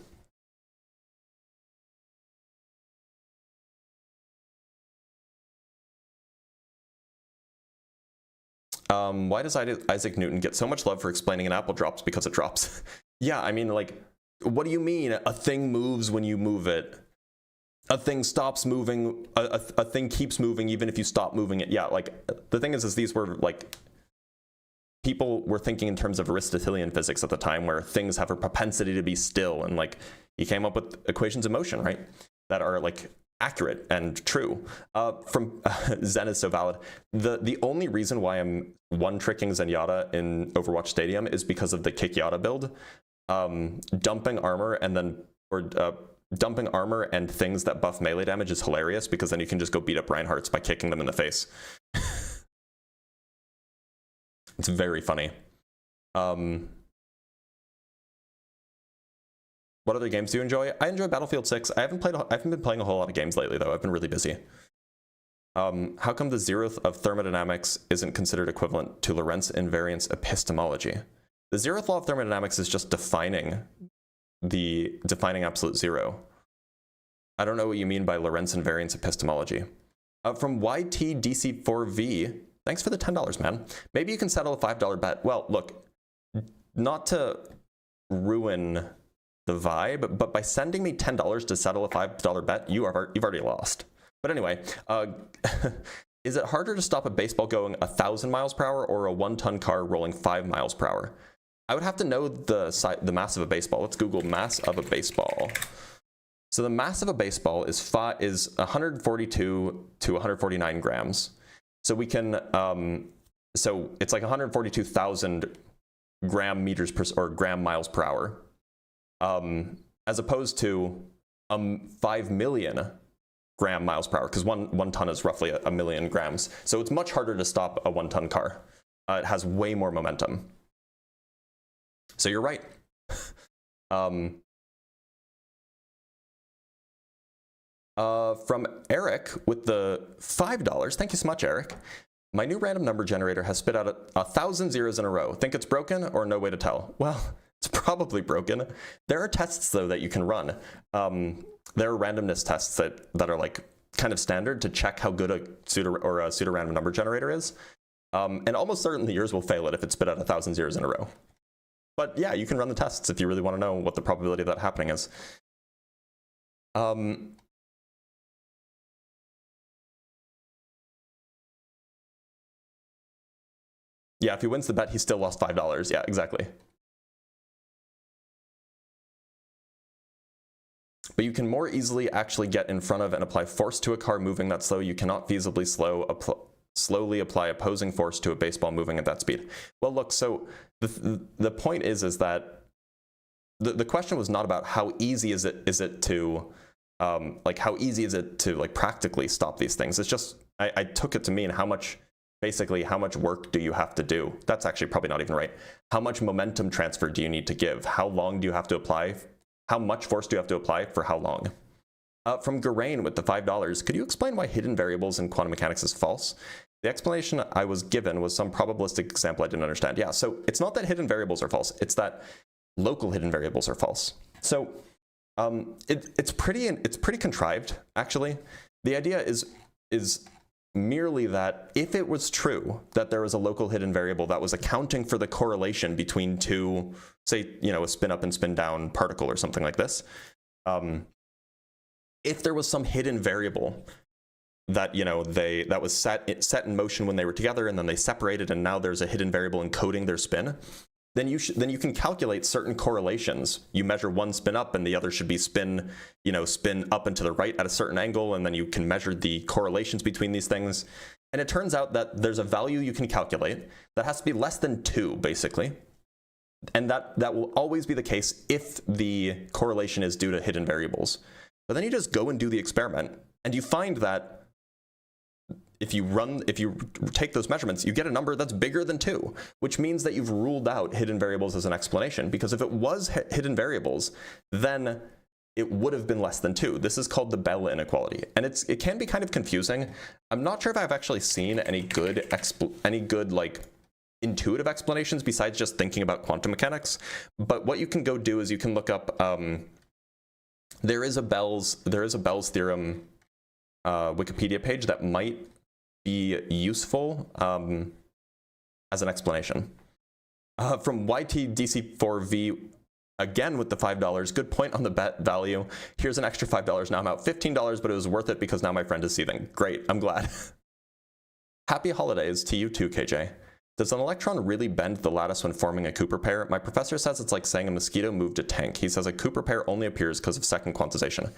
Why does Isaac Newton get so much love for explaining an apple drops because it drops? Yeah, I mean, like, what do you mean a thing moves when you move it? A thing stops moving, a thing keeps moving even if you stop moving it. Yeah, like, the thing is these were, like, people were thinking in terms of Aristotelian physics at the time, where things have a propensity to be still, and, like, he came up with equations of motion, right? That are, like, accurate and true. From Zen is so valid. The only reason why I'm one-tricking Zenyatta in Overwatch Stadium is because of the Kick-Yatta build. Dumping armor and things that buff melee damage is hilarious, because then you can just go beat up Reinhardt's by kicking them in the face. It's very funny. What other games do you enjoy? I enjoy Battlefield 6. I haven't been playing a whole lot of games lately, though. I've been really busy. How come the zeroth of thermodynamics isn't considered equivalent to Lorentz invariance epistemology? The zeroth law of thermodynamics is just defining absolute zero. I don't know what you mean by Lorentz invariance epistemology. From YTDC4V, thanks for the $10, man. Maybe you can settle a $5 bet. Well, look, not to ruin the vibe, but by sending me $10 to settle a $5 bet, you've already lost. But anyway, is it harder to stop a baseball going 1,000 miles per hour or a 1-ton car rolling 5 miles per hour? I would have to know the mass of a baseball. Let's Google mass of a baseball. So the mass of a baseball is 142 to 149 grams. So we can, so it's like 142,000 gram miles per hour. As opposed to 5 million gram miles per hour, because one ton is roughly a million grams. So it's much harder to stop a 1-ton car. It has way more momentum. So you're right. From Eric with the $5. Thank you so much, Eric. My new random number generator has spit out 1,000 zeros in a row. Think it's broken or no way to tell? Well, it's probably broken. There are tests, though, that you can run. There are randomness tests that are like kind of standard to check how good a pseudo-random number generator is. And almost certainly yours will fail it if it spit out 1,000 zeros in a row. But yeah, you can run the tests if you really want to know what the probability of that happening is. Yeah, if he wins the bet, he still lost $5. Yeah, exactly. But you can more easily actually get in front of and apply force to a car moving that slow. You cannot feasibly slowly apply opposing force to a baseball moving at that speed. Well, look, so the point is that the question was not about how easy is it to practically stop these things. It's just, I took it to mean how much work do you have to do? That's actually probably not even right. How much momentum transfer do you need to give? How long do you have to apply? How much force do you have to apply for how long? From Geraint with the $5, could you explain why hidden variables in quantum mechanics is false? The explanation I was given was some probabilistic example I didn't understand. Yeah, so it's not that hidden variables are false, it's that local hidden variables are false. So it's pretty contrived, actually. The idea is merely that if it was true that there was a local hidden variable that was accounting for the correlation between two, say, a spin up and spin down particle or something like this, if there was some hidden variable that that was set in motion when they were together and then they separated and now there's a hidden variable encoding their spin, then you can calculate certain correlations. You measure one spin up and the other should be spin up and to the right at a certain angle, and then you can measure the correlations between these things. And it turns out that there's a value you can calculate that has to be less than 2, basically. And that will always be the case if the correlation is due to hidden variables. But then you just go and do the experiment, and you find that if you take those measurements, you get a number that's bigger than 2, which means that you've ruled out hidden variables as an explanation, because if it was hidden variables, then it would have been less than 2. This is called the Bell inequality, and it can be kind of confusing. I'm not sure if I've actually seen any good like intuitive explanations besides just thinking about quantum mechanics. But what you can go do is you can look up there is a Bell's theorem Wikipedia page that might be useful as an explanation. From YTDC4V, again with the $5, good point on the bet value. Here's an extra $5. Now I'm out $15, but it was worth it because now my friend is seething. Great, I'm glad. Happy holidays to you too, KJ. Does an electron really bend the lattice when forming a Cooper pair? My professor says it's like saying a mosquito moved a tank. He says a Cooper pair only appears because of second quantization.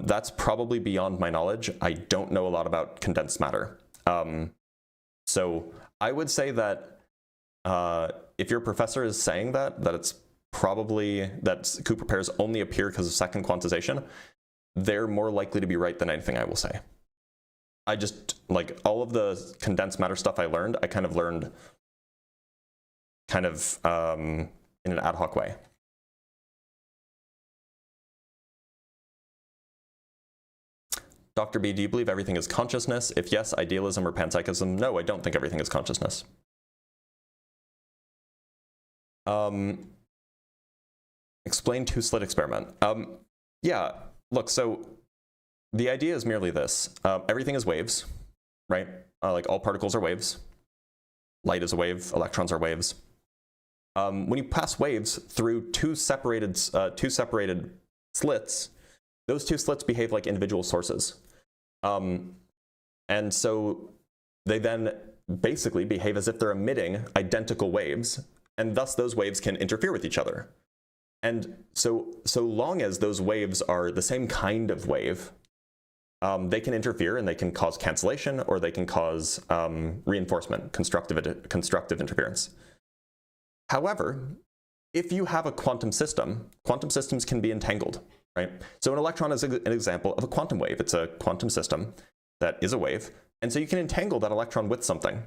That's probably beyond my knowledge. I don't know a lot about condensed matter. So I would say that if your professor is saying that it's probably that Cooper pairs only appear because of second quantization, they're more likely to be right than anything I will say. I just, like, all of the condensed matter stuff I learned, I kind of learned in an ad hoc way. Dr. B, do you believe everything is consciousness? If yes, idealism or panpsychism? No, I don't think everything is consciousness. Explain two-slit experiment. Yeah, look, so the idea is merely this. Everything is waves, right? Like all particles are waves. Light is a wave, electrons are waves. When you pass waves through two separated slits, those two slits behave like individual sources. And so they then basically behave as if they're emitting identical waves, and thus those waves can interfere with each other. And so long as those waves are the same kind of wave, they can interfere and they can cause cancellation, or they can cause reinforcement, constructive interference. However, if you have a quantum system, quantum systems can be entangled, right? So an electron is an example of a quantum wave. It's a quantum system that is a wave, and so you can entangle that electron with something.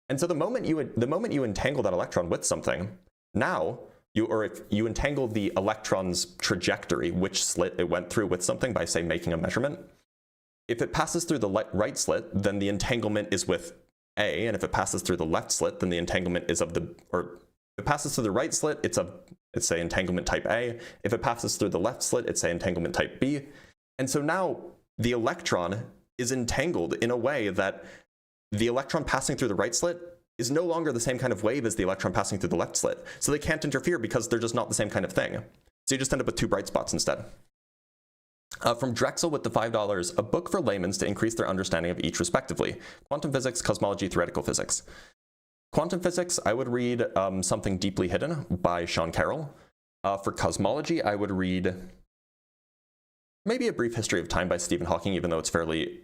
And so the moment you entangle that electron with something, now if you entangle the electron's trajectory, which slit it went through with something by, say, making a measurement, if it passes through the right slit, then the entanglement is with A, and if it passes through the left slit, then the entanglement is if it passes through the right slit, it's say entanglement type A. If it passes through the left slit, it's say entanglement type B. And so now the electron is entangled in a way that the electron passing through the right slit is no longer the same kind of wave as the electron passing through the left slit. So they can't interfere because they're just not the same kind of thing. So you just end up with two bright spots instead. From Drexel with the $5, a book for laymen to increase their understanding of each respectively. Quantum physics, cosmology, theoretical physics. Quantum physics, I would read Something Deeply Hidden by Sean Carroll. For cosmology, I would read maybe A Brief History of Time by Stephen Hawking, even though it's fairly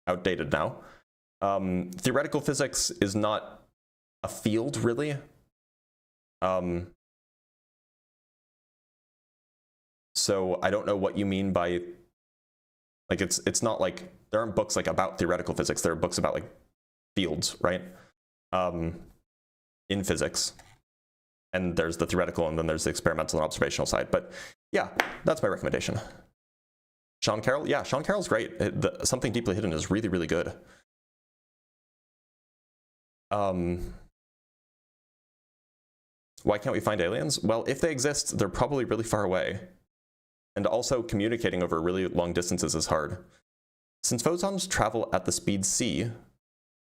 outdated now. Theoretical physics is not a field, really. So I don't know what you mean by, like, it's not like, there aren't books like about theoretical physics. There are books about like fields, right? In physics. And there's the theoretical, and then there's the experimental and observational side. But yeah, that's my recommendation. Sean Carroll? Yeah, Sean Carroll's great. Something Deeply Hidden is really, really good. Why can't we find aliens? Well, if they exist, they're probably really far away. And also, communicating over really long distances is hard. Since photons travel at the speed c,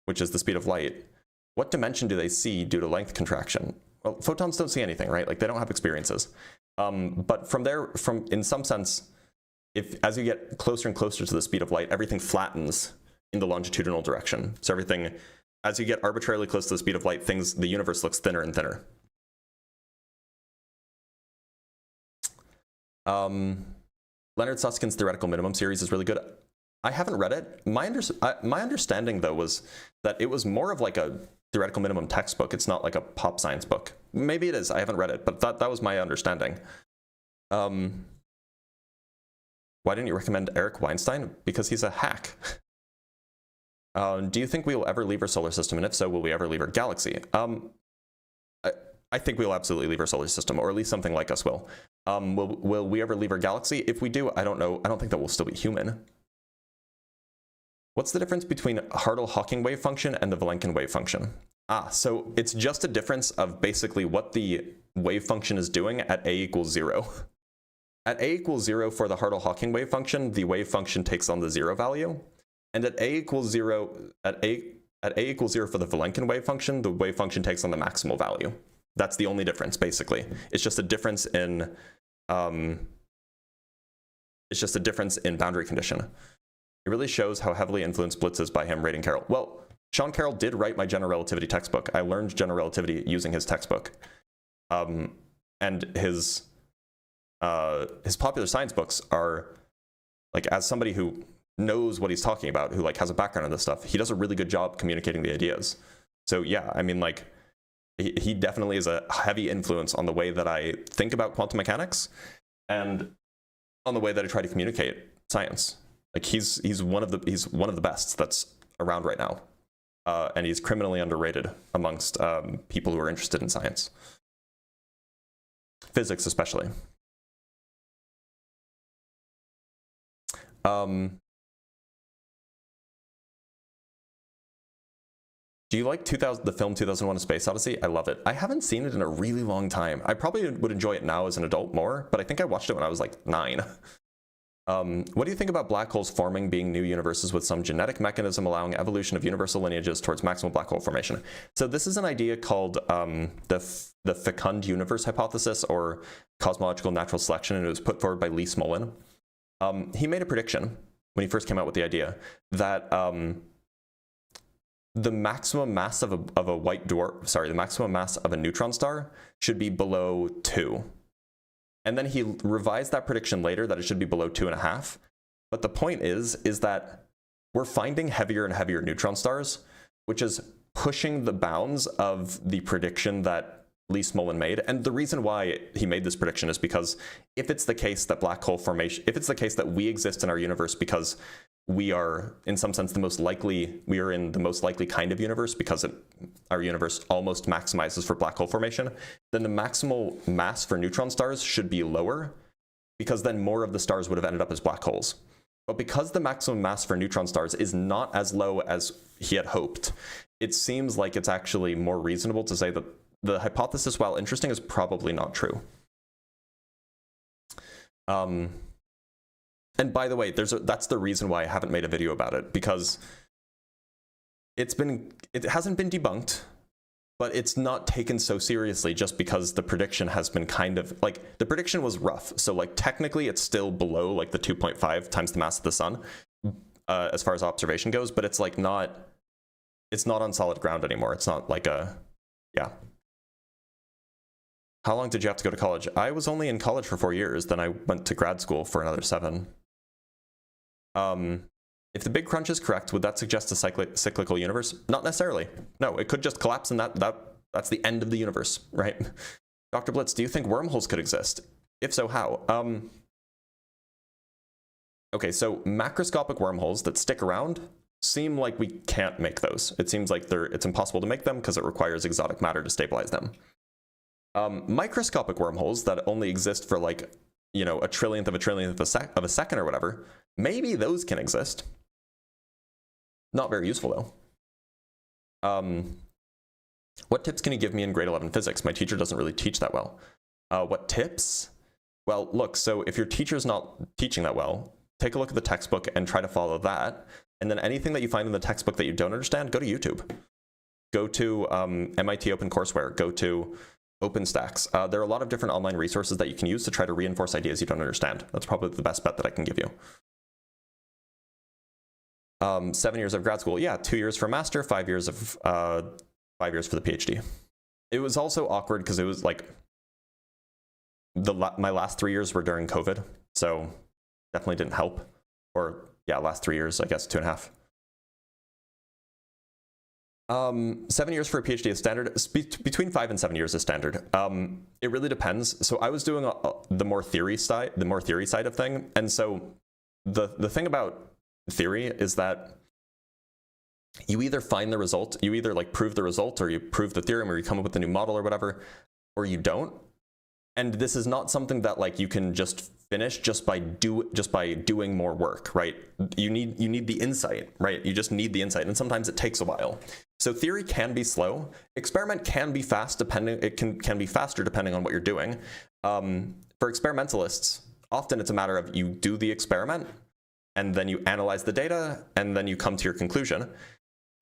which is the speed of light, what dimension do they see due to length contraction? Well, photons don't see anything, right? Like, they don't have experiences. But in some sense, as you get closer and closer to the speed of light, everything flattens in the longitudinal direction. So everything, as you get arbitrarily close to the speed of light, the universe looks thinner and thinner. Leonard Susskind's theoretical minimum series is really good. I haven't read it. My understanding, though, was that it was more of like a theoretical minimum textbook. It's not like a pop science book. Maybe it is. I haven't read it, but that was my understanding. Why didn't you recommend Eric Weinstein? Because he's a hack. Do you think we will ever leave our solar system? And if so, will we ever leave our galaxy? I think we'll absolutely leave our solar system, or at least something like us will. Will we ever leave our galaxy? If we do, I don't know. I don't think that we'll still be human. What's the difference between Hartle-Hawking wave function and the Vilenkin wave function? So it's just a difference of basically what the wave function is doing at a equals 0. At a equals 0 for the Hartle-Hawking wave function, the wave function takes on the 0 value. And at a equals 0, at a equals 0 for the Vilenkin wave function, the wave function takes on the maximal value. That's the only difference, basically. It's just a difference in boundary condition. It really shows how heavily influenced Blitz is by him rating Carroll. Well, Sean Carroll did write my general relativity textbook. I learned general relativity using his textbook. And his popular science books are, like, as somebody who knows what he's talking about, who like has a background in this stuff, he does a really good job communicating the ideas. So yeah, I mean, like, he definitely is a heavy influence on the way that I think about quantum mechanics and on the way that I try to communicate science. Like, he's one of the best that's around right now, and he's criminally underrated amongst people who are interested in science, physics especially. Do you like the film 2001: A Space Odyssey? I love it. I haven't seen it in a really long time. I probably would enjoy it now as an adult more, but I think I watched it when I was like 9. What do you think about black holes forming being new universes with some genetic mechanism allowing evolution of universal lineages towards maximal black hole formation? So this is an idea called the fecund universe hypothesis, or cosmological natural selection, and it was put forward by Lee Smolin. He made a prediction when he first came out with the idea that the maximum mass of a white dwarf, the maximum mass of a neutron star should be below 2. And then he revised that prediction later that it should be below 2.5. But the point is that we're finding heavier and heavier neutron stars, which is pushing the bounds of the prediction that Lee Smolin made. And the reason why he made this prediction is because if it's the case that black hole formation, if it's the case that we exist in our universe because we are, in some sense, we are in the most likely kind of universe because our universe almost maximizes for black hole formation, then the maximal mass for neutron stars should be lower, because then more of the stars would have ended up as black holes. But because the maximum mass for neutron stars is not as low as he had hoped, it seems like it's actually more reasonable to say that the hypothesis, while interesting, is probably not true. And by the way, that's the reason why I haven't made a video about it, because it hasn't been debunked, but it's not taken so seriously just because the prediction has been kind of, like, the prediction was rough. So, like, technically it's still below, like, the 2.5 times the mass of the sun as far as observation goes, but it's, like, it's not on solid ground anymore. It's not like yeah. How long did you have to go to college? I was only in college for 4 years, then I went to grad school for another 7. If the big crunch is correct, would that suggest a cyclical universe? Not necessarily. No, it could just collapse, and that's the end of the universe, right? Dr. Blitz, do you think wormholes could exist? If so, how? Okay, so macroscopic wormholes that stick around seem like we can't make those. It seems like it's impossible to make them because it requires exotic matter to stabilize them. Microscopic wormholes that only exist for, like, you know, a trillionth of a second or whatever, maybe those can exist. Not very useful though. What tips can you give me in grade 11 physics? My teacher doesn't really teach that well. What tips? Well, look, so if your teacher's not teaching that well, take a look at the textbook and try to follow that. And then anything that you find in the textbook that you don't understand, go to YouTube. Go to MIT OpenCourseWare. Go to OpenStax. There are a lot of different online resources that you can use to try to reinforce ideas you don't understand. That's probably the best bet that I can give you. 7 years of grad school. Yeah, 2 years for a master, 5 years of 5 years for the PhD. It was also awkward because it was like my last 3 years were during COVID, so definitely didn't help. Or yeah, last 3 years, I guess 2.5. 7 years for a PhD is standard. Between 5 and 7 years is standard. It really depends. So I was doing the more theory side of thing, and so the thing about theory is that you either find the result, you either like prove the result, or you prove the theorem, or you come up with a new model or whatever, or you don't. And this is not something that like you can just finish just by doing more work, right? You need the insight, right? You just need the insight, and sometimes it takes a while. So theory can be slow. Experiment can be fast, it can be faster depending on what you're doing. For experimentalists, often it's a matter of you do the experiment, and then you analyze the data, and then you come to your conclusion.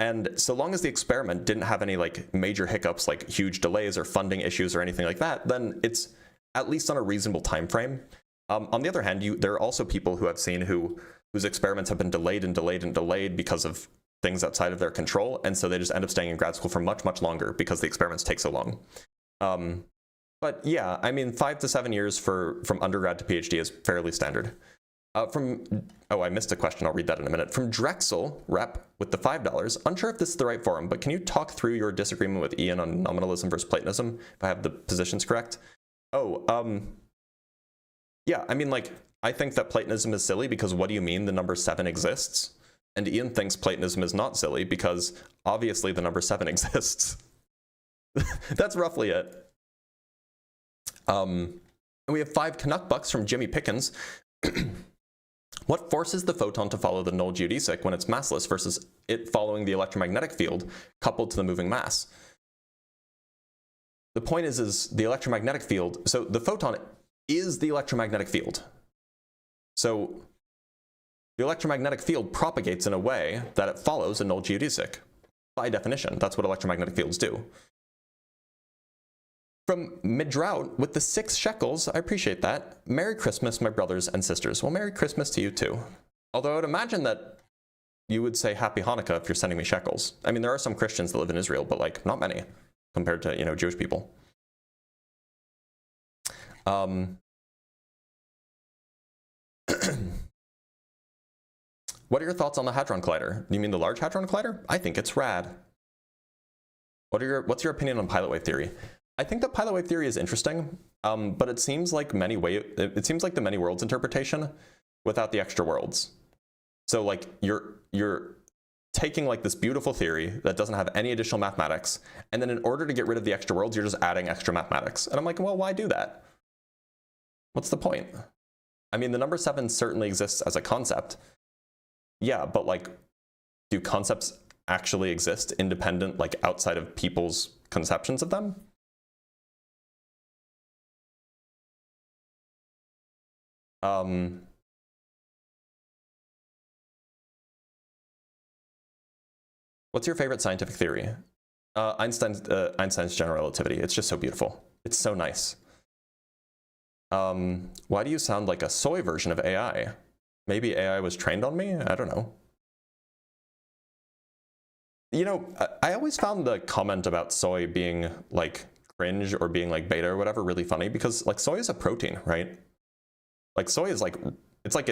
And so long as the experiment didn't have any like major hiccups, like huge delays or funding issues or anything like that, then it's at least on a reasonable time frame. On the other hand, there are also people who I've seen whose experiments have been delayed and delayed and delayed because of things outside of their control, and so they just end up staying in grad school for much, much longer because the experiments take so long. But yeah, I mean, 5 to 7 years from undergrad to PhD is fairly standard. Oh, I missed a question. I'll read that in a minute. From Drexel, rep, with the $5. Unsure if this is the right forum, but can you talk through your disagreement with Ian on nominalism versus Platonism, if I have the positions correct? Oh, yeah, I mean, like, I think that Platonism is silly because what do you mean the number 7 exists? And Ian thinks Platonism is not silly because obviously the number 7 exists. That's roughly it. And we have 5 Canuck bucks from Jimmy Pickens. What forces the photon to follow the null geodesic when it's massless versus it following the electromagnetic field coupled to the moving mass? The point is the electromagnetic field, so the photon is the electromagnetic field. So the electromagnetic field propagates in a way that it follows a null geodesic. By definition, that's what electromagnetic fields do. From Midraut with the 6 shekels, I appreciate that. Merry Christmas, my brothers and sisters. Well, Merry Christmas to you too. Although I would imagine that you would say Happy Hanukkah if you're sending me shekels. I mean, there are some Christians that live in Israel, but like not many compared to, you know, Jewish people. What are your thoughts on the Hadron Collider? You mean the Large Hadron Collider? I think it's rad. What's your opinion on pilot wave theory? I think that pilot wave theory is interesting, but it seems like the many worlds interpretation without the extra worlds. So like you're taking like this beautiful theory that doesn't have any additional mathematics, and then in order to get rid of the extra worlds, you're just adding extra mathematics. And I'm like, well, why do that? What's the point? I mean, the number 7 certainly exists as a concept. Yeah, but like, do concepts actually exist independent, like outside of people's conceptions of them? What's your favorite scientific theory? Einstein's general relativity. It's just so beautiful. It's so nice. Why do you sound like a soy version of AI? Maybe AI was trained on me? I don't know. You know, I always found the comment about soy being like cringe or being like beta or whatever really funny because like soy is a protein, right? Like soy is like, it's like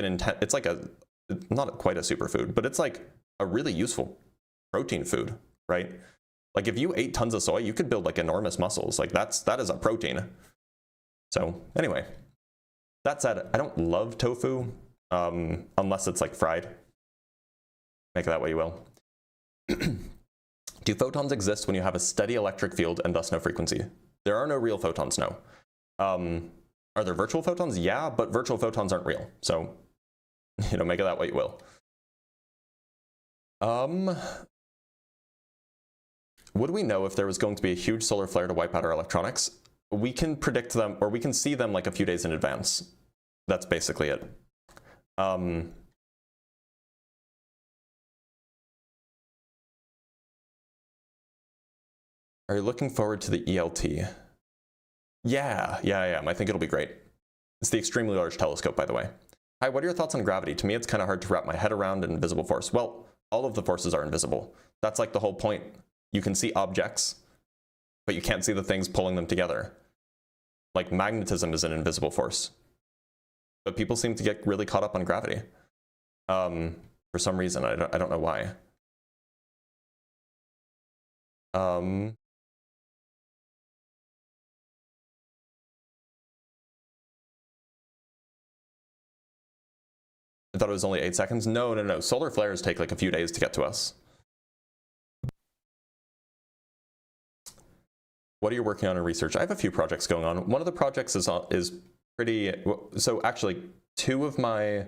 not quite a superfood, but it's like a really useful protein food, right? Like if you ate tons of soy, you could build like enormous muscles. Like that is a protein. So anyway, that said, I don't love tofu unless it's like fried. Make it that way you will. Do photons exist when you have a steady electric field and thus no frequency? There are no real photons, no. Are there virtual photons? Yeah, but virtual photons aren't real. So, make of that what you will. Would we know if there was going to be a huge solar flare to wipe out our electronics? We can predict them, or we can see them like a few days in advance. That's basically it. Are you looking forward to the ELT? Yeah, I think it'll be great. It's the extremely large telescope, by the way. Hi, what are your thoughts on gravity? To me, it's kind of hard to wrap my head around an invisible force. Well, all of the forces are invisible. That's like the whole point. You can see objects, but you can't see the things pulling them together. Like magnetism is an invisible force. But people seem to get really caught up on gravity. For some reason, I don't know why. I thought it was only 8 seconds. No. Solar flares take like a few days to get to us. What are you working on in research? I have a few projects going on. One of the projects is pretty, so actually 2 of my,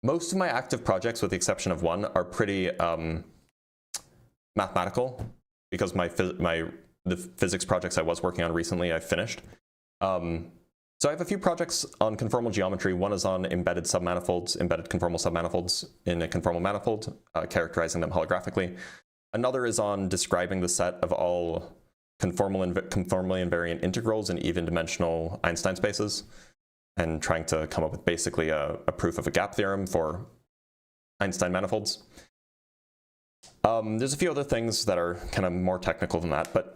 most of my active projects, with the exception of one, are pretty mathematical, because the physics projects I was working on recently, I finished. So I have a few projects on conformal geometry. One is on embedded submanifolds, embedded conformal submanifolds in a conformal manifold, characterizing them holographically. Another is on describing the set of all conformally invariant integrals in even-dimensional Einstein spaces, and trying to come up with basically a proof of a gap theorem for Einstein manifolds. There's a few other things that are kind of more technical than that, but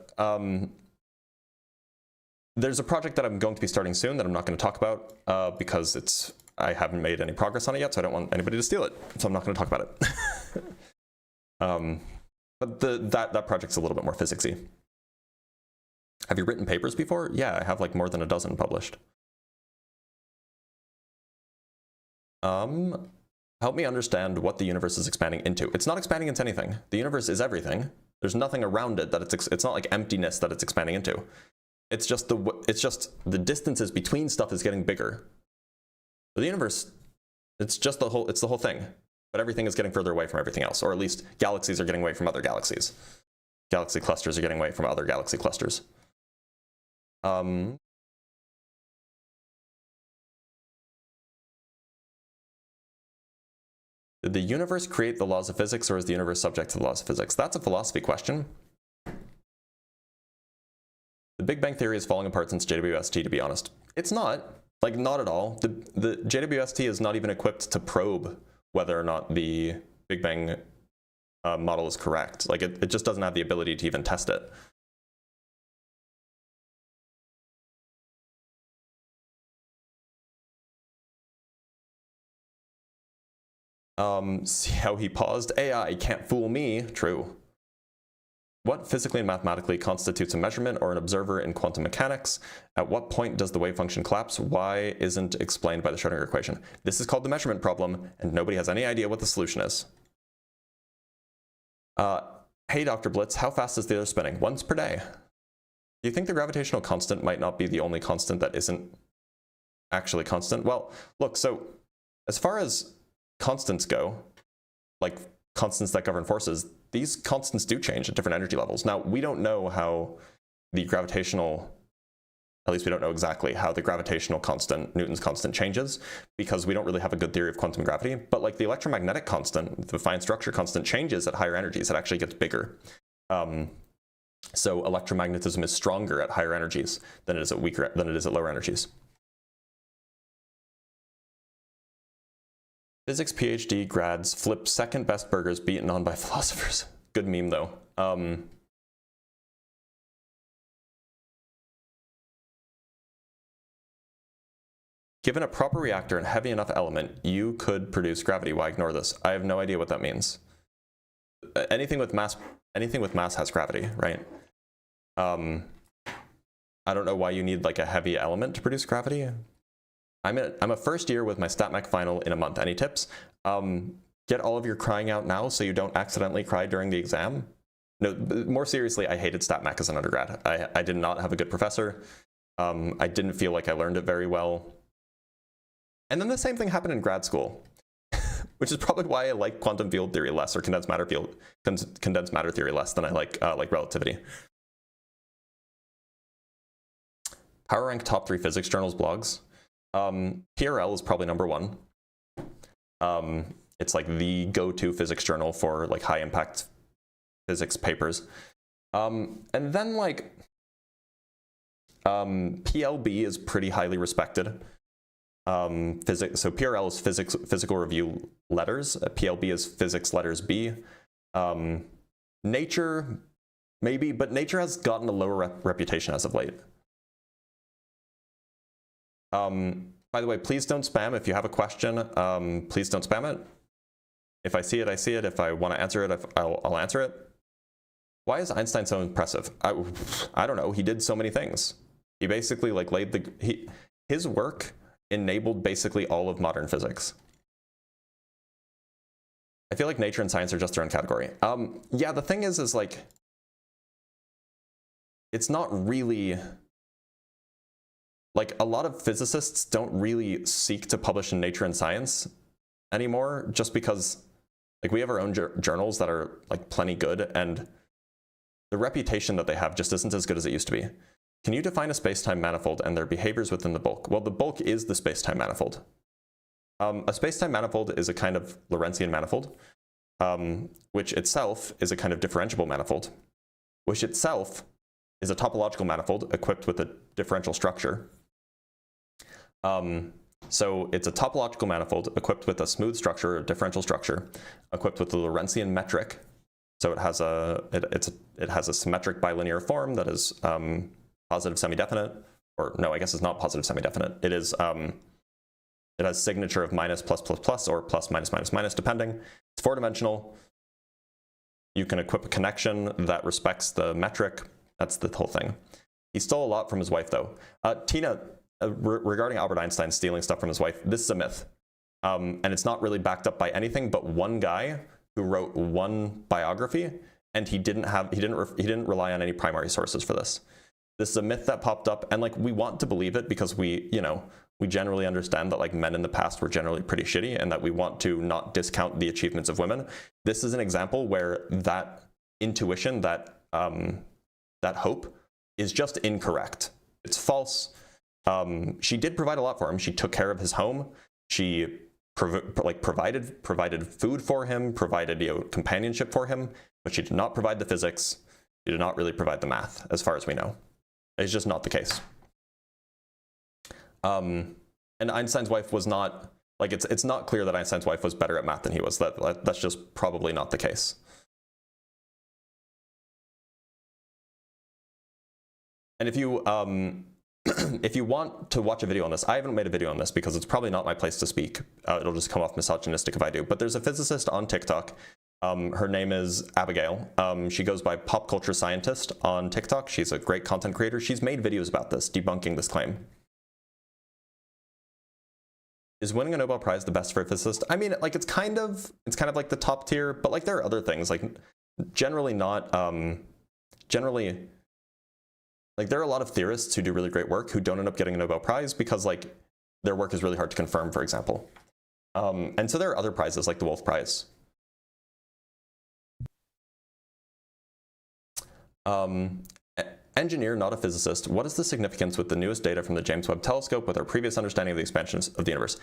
there's a project that I'm going to be starting soon that I'm not going to talk about because I haven't made any progress on it yet, so I don't want anybody to steal it, so I'm not going to talk about it. But that project's a little bit more physicsy. Have you written papers before? Yeah, I have like more than a dozen published. Help me understand what the universe is expanding into. It's not expanding into anything. The universe is everything. There's nothing around it that it's not like emptiness that it's expanding into. It's just the distances between stuff is getting bigger. The universe, it's the whole thing. But everything is getting further away from everything else, or at least galaxies are getting away from other galaxies. Galaxy clusters are getting away from other galaxy clusters. Did the universe create the laws of physics, or is the universe subject to the laws of physics? That's a philosophy question. The Big Bang Theory is falling apart since JWST, to be honest. It's not. Like, not at all. The JWST is not even equipped to probe whether or not the Big Bang model is correct. Like, it just doesn't have the ability to even test it. See how he paused? AI can't fool me. True. What physically and mathematically constitutes a measurement or an observer in quantum mechanics? At what point does the wave function collapse? Why isn't explained by the Schrodinger equation? This is called the measurement problem, and nobody has any idea what the solution is. Hey, Dr. Blitz, how fast is the Earth spinning? Once per day. Do you think the gravitational constant might not be the only constant that isn't actually constant? Well, look, so as far as constants go, like constants that govern forces, these constants do change at different energy levels. Now, we don't know how the gravitational, at least we don't know exactly how the gravitational constant, Newton's constant, changes, because we don't really have a good theory of quantum gravity. But like the electromagnetic constant, the fine structure constant, changes at higher energies. It actually gets bigger. So electromagnetism is stronger at higher energies than it is at lower energies. Physics PhD grads flip second best burgers beaten on by philosophers. Good meme though. Given a proper reactor and heavy enough element, you could produce gravity. Why ignore this? I have no idea what that means. Anything with mass has gravity, right? I don't know why you need like a heavy element to produce gravity. I'm a first year with my StatMech final in a month. Any tips? Get all of your crying out now so you don't accidentally cry during the exam. No, more seriously, I hated stat mech as an undergrad. I did not have a good professor. I didn't feel like I learned it very well. And then the same thing happened in grad school, which is probably why I like quantum field theory less, or condensed matter theory less than I like relativity. Power rank top 3 physics journals blogs. PRL is probably #1. It's like the go-to physics journal for like high impact physics papers. And then like PLB is pretty highly respected. So PRL is physical review letters. PLB is physics letters B. Nature, maybe, but Nature has gotten a lower reputation as of late. By the way, please don't spam. If you have a question, please don't spam it. If I see it, I see it. If I want to answer it, I'll answer it. Why is Einstein so impressive? I don't know. He did so many things. He basically like his work enabled basically all of modern physics. I feel like nature and science are just their own category. Yeah, the thing is like, it's not really, like a lot of physicists don't really seek to publish in Nature and Science anymore, just because like we have our own journals that are like plenty good, and the reputation that they have just isn't as good as it used to be. Can you define a space-time manifold and their behaviors within the bulk? Well, the bulk is the space-time manifold. A space-time manifold is a kind of Lorentzian manifold, which itself is a kind of differentiable manifold, which itself is a topological manifold equipped with a differential structure. So it's a topological manifold equipped with a smooth structure, a differential structure, equipped with the Lorentzian metric. So it has a symmetric bilinear form that is positive semi-definite, or no, I guess it's not positive semi-definite. It is it has signature of minus plus plus plus or plus minus minus minus depending. It's 4-dimensional. You can equip a connection that respects the metric. That's the whole thing. He stole a lot from his wife, though. Tina, regarding Albert Einstein stealing stuff from his wife, this is a myth, and it's not really backed up by anything but one guy who wrote one biography, and he didn't rely on any primary sources for this. This is a myth that popped up, and like we want to believe it because we generally understand that like men in the past were generally pretty shitty, and that we want to not discount the achievements of women. This is an example where that intuition, that hope, is just incorrect. It's false. She did provide a lot for him. She took care of his home. She provided food for him, provided companionship for him, but she did not provide the physics. She did not really provide the math, as far as we know. It's just not the case. And Einstein's wife was not, like, it's not clear that Einstein's wife was better at math than he was. That's just probably not the case. And if you if you want to watch a video on this, I haven't made a video on this because it's probably not my place to speak. It'll just come off misogynistic if I do. But there's a physicist on TikTok. Her name is Abigail. She goes by Pop Culture Scientist on TikTok. She's a great content creator. She's made videos about this, debunking this claim. Is winning a Nobel Prize the best for a physicist? I mean, like it's kind of like the top tier, but like there are other things, like generally not, like there are a lot of theorists who do really great work who don't end up getting a Nobel Prize because like their work is really hard to confirm, for example. And so there are other prizes like the Wolf Prize. Engineer, not a physicist. What is the significance with the newest data from the James Webb Telescope with our previous understanding of the expansion of the universe?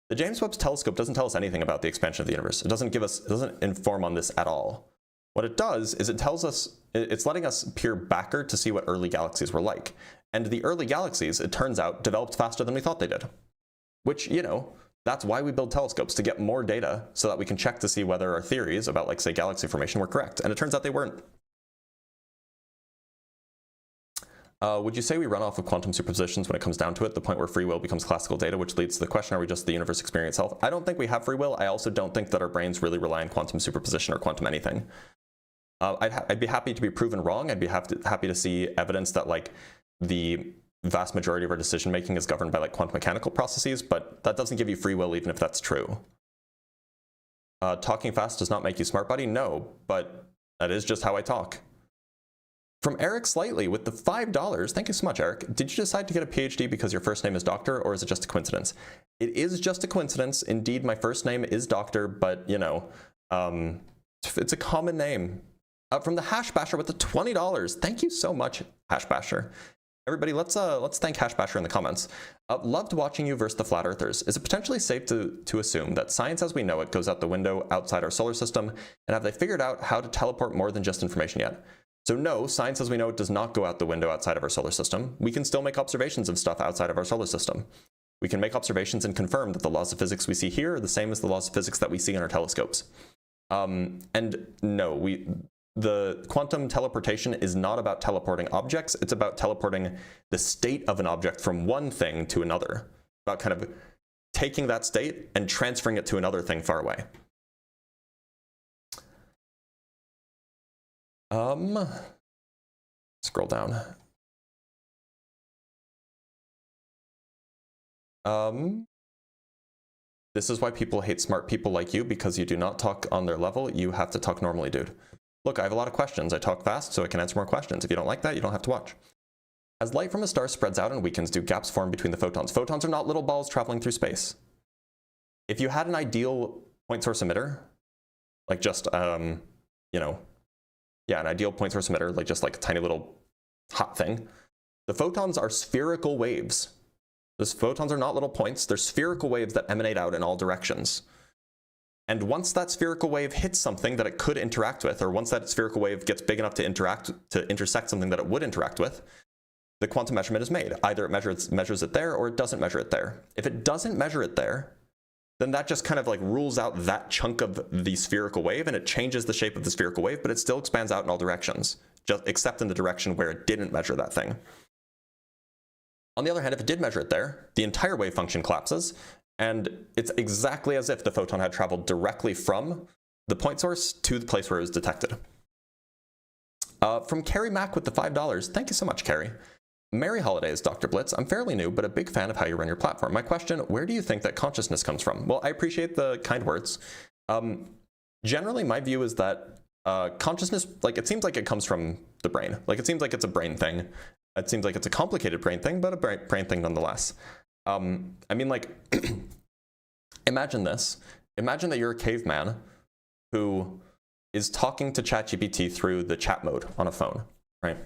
The James Webb Telescope doesn't tell us anything about the expansion of the universe. It doesn't inform on this at all. What it does is it tells us, it's letting us peer backward to see what early galaxies were like. And the early galaxies, it turns out, developed faster than we thought they did. Which, that's why we build telescopes, to get more data so that we can check to see whether our theories about, like, say, galaxy formation were correct. And it turns out they weren't. Would you say we run off of quantum superpositions when it comes down to it, the point where free will becomes classical data, which leads to the question, are we just the universe experiencing itself? I don't think we have free will. I also don't think that our brains really rely on quantum superposition or quantum anything. I'd be happy to be proven wrong. I'd be happy to see evidence that like the vast majority of our decision making is governed by like quantum mechanical processes, but that doesn't give you free will even if that's true. Talking fast does not make you smart, buddy? No, but that is just how I talk. From Eric Slightly with the $5. Thank you so much, Eric. Did you decide to get a PhD because your first name is Doctor, or is it just a coincidence? It is just a coincidence. Indeed, my first name is Doctor, but you know, it's a common name. From the Hashbasher with the $20. Thank you so much, Hashbasher. Everybody, let's thank Hashbasher in the comments. Loved watching you versus the flat earthers. Is it potentially safe to assume that science as we know it goes out the window outside our solar system? And have they figured out how to teleport more than just information yet? So no, science as we know it does not go out the window outside of our solar system. We can still make observations of stuff outside of our solar system. We can make observations and confirm that the laws of physics we see here are the same as the laws of physics that we see in our telescopes. And no, the quantum teleportation is not about teleporting objects. It's about teleporting the state of an object from one thing to another. About kind of taking that state and transferring it to another thing far away. Scroll down. This is why people hate smart people like you, because you do not talk on their level. You have to talk normally, dude. Look, I have a lot of questions. I talk fast so I can answer more questions. If you don't like that, you don't have to watch. As light from a star spreads out and weakens, do gaps form between the photons? Photons are not little balls traveling through space. If you had an ideal point source emitter, like just, you know, yeah, an ideal point source emitter, like just like a tiny little hot thing, the photons are spherical waves. Those photons are not little points. They're spherical waves that emanate out in all directions. And once that spherical wave hits something that it could interact with, or once that spherical wave gets big enough to intersect something that it would interact with, the quantum measurement is made. Either it measures it there, or it doesn't measure it there. If it doesn't measure it there, then that just kind of like rules out that chunk of the spherical wave, and it changes the shape of the spherical wave, but it still expands out in all directions, just except in the direction where it didn't measure that thing. On the other hand, if it did measure it there, the entire wave function collapses, and it's exactly as if the photon had traveled directly from the point source to the place where it was detected. From Carrie Mack with the $5. Thank you so much, Carrie. Merry holidays, Dr. Blitz. I'm fairly new, but a big fan of how you run your platform. My question, where do you think that consciousness comes from? Well, I appreciate the kind words. Generally, my view is that consciousness, like, it seems like it comes from the brain. Like, it seems like it's a brain thing. It seems like it's a complicated brain thing, but a brain thing nonetheless. I mean, like, imagine this. Imagine that you're a caveman who is talking to ChatGPT through the chat mode on a phone, right?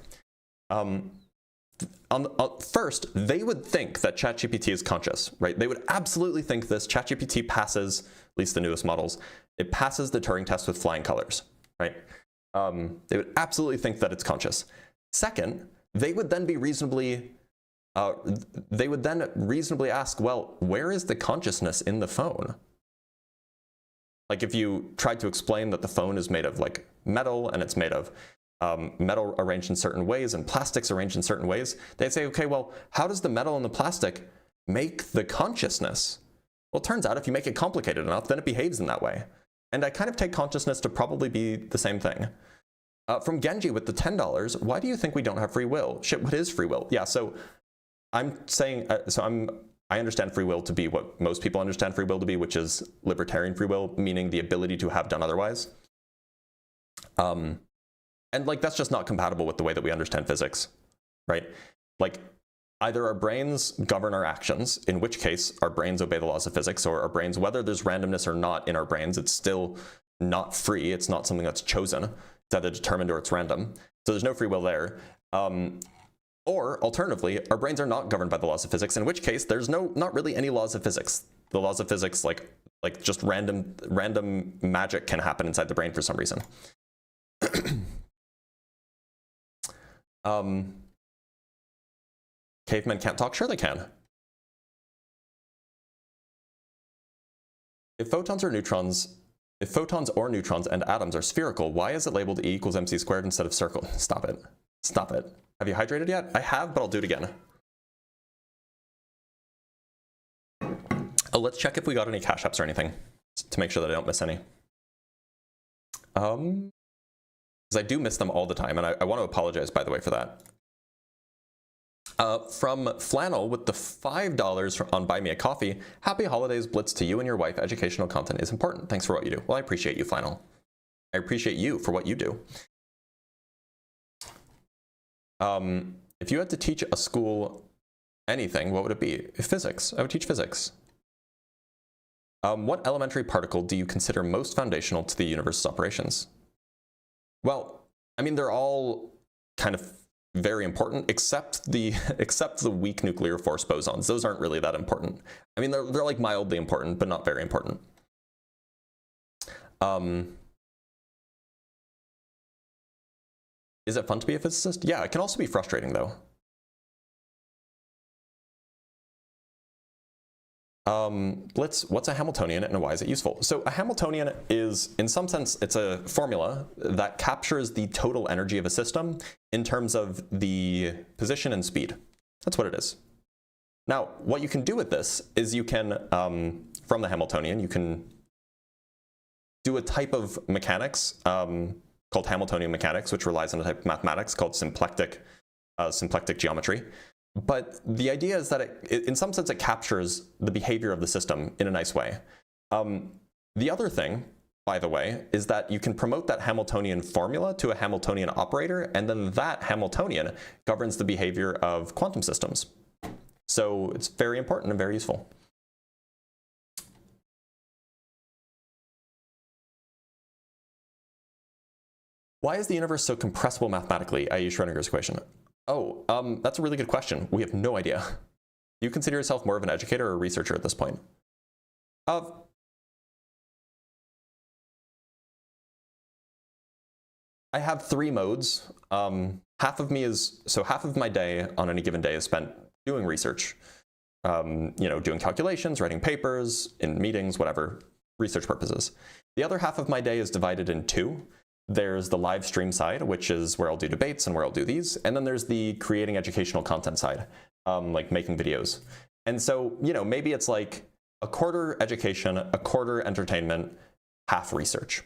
First, they would think that ChatGPT is conscious, right? They would absolutely think this. ChatGPT passes, at least the newest models, it passes the Turing test with flying colors, right? They would absolutely think that it's conscious. Second, they would then be reasonably ask, well, where is the consciousness in the phone? Like if you tried to explain that the phone is made of like metal, and it's made of metal arranged in certain ways and plastics arranged in certain ways, they'd say, okay, well, how does the metal and the plastic make the consciousness? Well, it turns out if you make it complicated enough, then it behaves in that way. And I kind of take consciousness to probably be the same thing. From Genji with the $10, why do you think we don't have free will? Shit, what is free will? Yeah, so I'm saying, I understand free will to be what most people understand free will to be, which is libertarian free will, meaning the ability to have done otherwise. And like, that's just not compatible with the way that we understand physics, right? Like, either our brains govern our actions, in which case our brains obey the laws of physics, or our brains, whether there's randomness or not in our brains, it's still not free. It's not something that's chosen. It's either determined or it's random. So there's no free will there. Or alternatively, our brains are not governed by the laws of physics, in which case there's not really any laws of physics. The laws of physics, like just random magic can happen inside the brain for some reason. Cavemen can't talk? Sure they can. If photons or neutrons and atoms are spherical, why is it labeled E equals mc squared instead of circle? Stop it. Stop it. Have you hydrated yet? I have, but I'll do it again. Oh, let's check if we got any cash apps or anything to make sure that I don't miss any. Because I do miss them all the time, and I want to apologize, by the way, for that. From Flannel with the $5 on Buy Me a Coffee. Happy holidays, Blitz, to you and your wife. Educational content is important. Thanks for what you do. Well, I appreciate you, Flannel. I appreciate you for what you do. If you had to teach a school anything, what would it be? Physics. I would teach physics. What elementary particle do you consider most foundational to the universe's operations? Well, I mean, they're all kind of very important, except the weak nuclear force bosons. Those aren't really that important. I mean, they're like mildly important, but not very important. Is it fun to be a physicist? Yeah, it can also be frustrating though. Blitz, what's a Hamiltonian and why is it useful? So a Hamiltonian is, in some sense, it's a formula that captures the total energy of a system in terms of the position and speed. That's what it is. Now, what you can do with this is you can, from the Hamiltonian, you can do a type of mechanics called Hamiltonian mechanics, which relies on a type of mathematics called symplectic geometry. But the idea is that in some sense, it captures the behavior of the system in a nice way. The other thing, by the way, is that you can promote that Hamiltonian formula to a Hamiltonian operator, and then that Hamiltonian governs the behavior of quantum systems. So it's very important and very useful. Why is the universe so compressible mathematically, i.e. Schrodinger's equation? Oh, that's a really good question. We have no idea. Do you consider yourself more of an educator or a researcher at this point? I have 3 modes. Half of my day on any given day is spent doing research. Doing calculations, writing papers, in meetings, whatever, research purposes. The other half of my day is divided in 2. There's the live stream side, which is where I'll do debates and where I'll do these. And then there's the creating educational content side, like making videos. And so, maybe it's like a quarter education, a quarter entertainment, half research.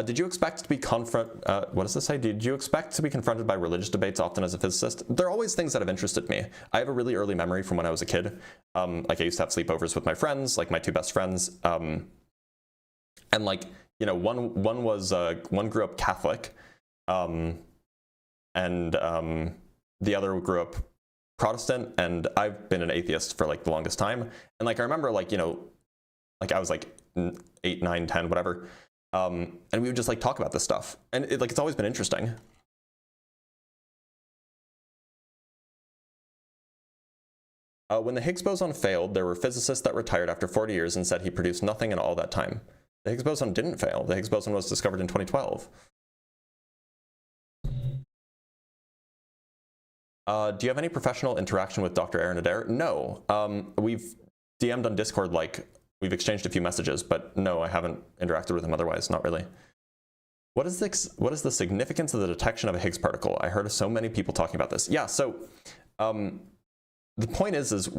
Did you expect to be what does this say? Did you expect to be confronted by religious debates often as a physicist? They're always things that have interested me. I have a really early memory from when I was a kid. Like I used to have sleepovers with my friends, like my 2 best friends. And one grew up Catholic, and the other grew up Protestant, and I've been an atheist for like the longest time. And like I remember I was like 8, 9, 10, whatever, and we would just like talk about this stuff, and it's always been interesting. When the Higgs boson failed, there were physicists that retired after 40 years and said he produced nothing in all that time. The Higgs boson didn't fail. The Higgs boson was discovered in 2012. Do you have any professional interaction with Dr. Aaron Adair? No. We've DM'd on Discord, we've exchanged a few messages, but no, I haven't interacted with him otherwise, not really. What is the significance of the detection of a Higgs particle? I heard of so many people talking about this. Yeah, so the point is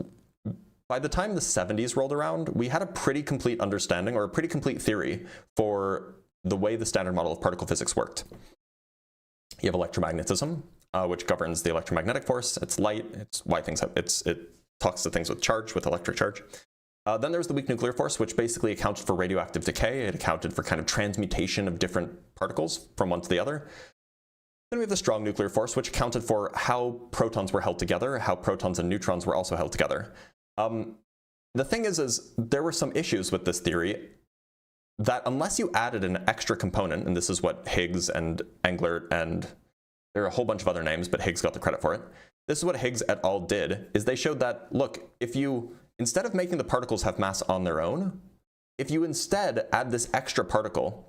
by the time the 70s rolled around, we had a pretty complete understanding or a pretty complete theory for the way the standard model of particle physics worked. You have electromagnetism, which governs the electromagnetic force. It's light. It's why things have, it talks to things with charge, with electric charge. Then there's the weak nuclear force, which basically accounts for radioactive decay. It accounted for kind of transmutation of different particles from one to the other. Then we have the strong nuclear force, which accounted for how protons were held together, how protons and neutrons were also held together. The thing is there were some issues with this theory that unless you added an extra component, and this is what Higgs and Englert and there are a whole bunch of other names, but Higgs got the credit for it. This is what Higgs et al. Did, is they showed that, look, if you, instead of making the particles have mass on their own, if you instead add this extra particle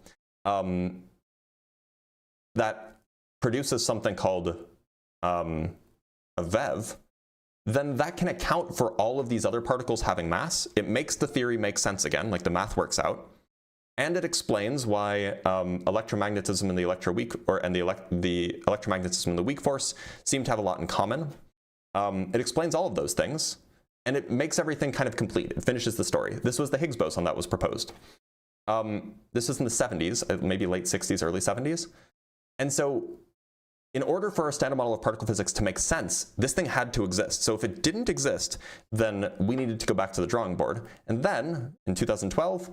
that produces something called a VEV, then that can account for all of these other particles having mass. It makes the theory make sense again, like the math works out. And it explains why electromagnetism and the electromagnetism and the weak force seem to have a lot in common. It explains all of those things, and it makes everything kind of complete. It finishes the story. This was the Higgs boson that was proposed. This was in the 70s, maybe late 60s, early 70s. And so in order for our standard model of particle physics to make sense, this thing had to exist. So if it didn't exist, then we needed to go back to the drawing board. And then in 2012,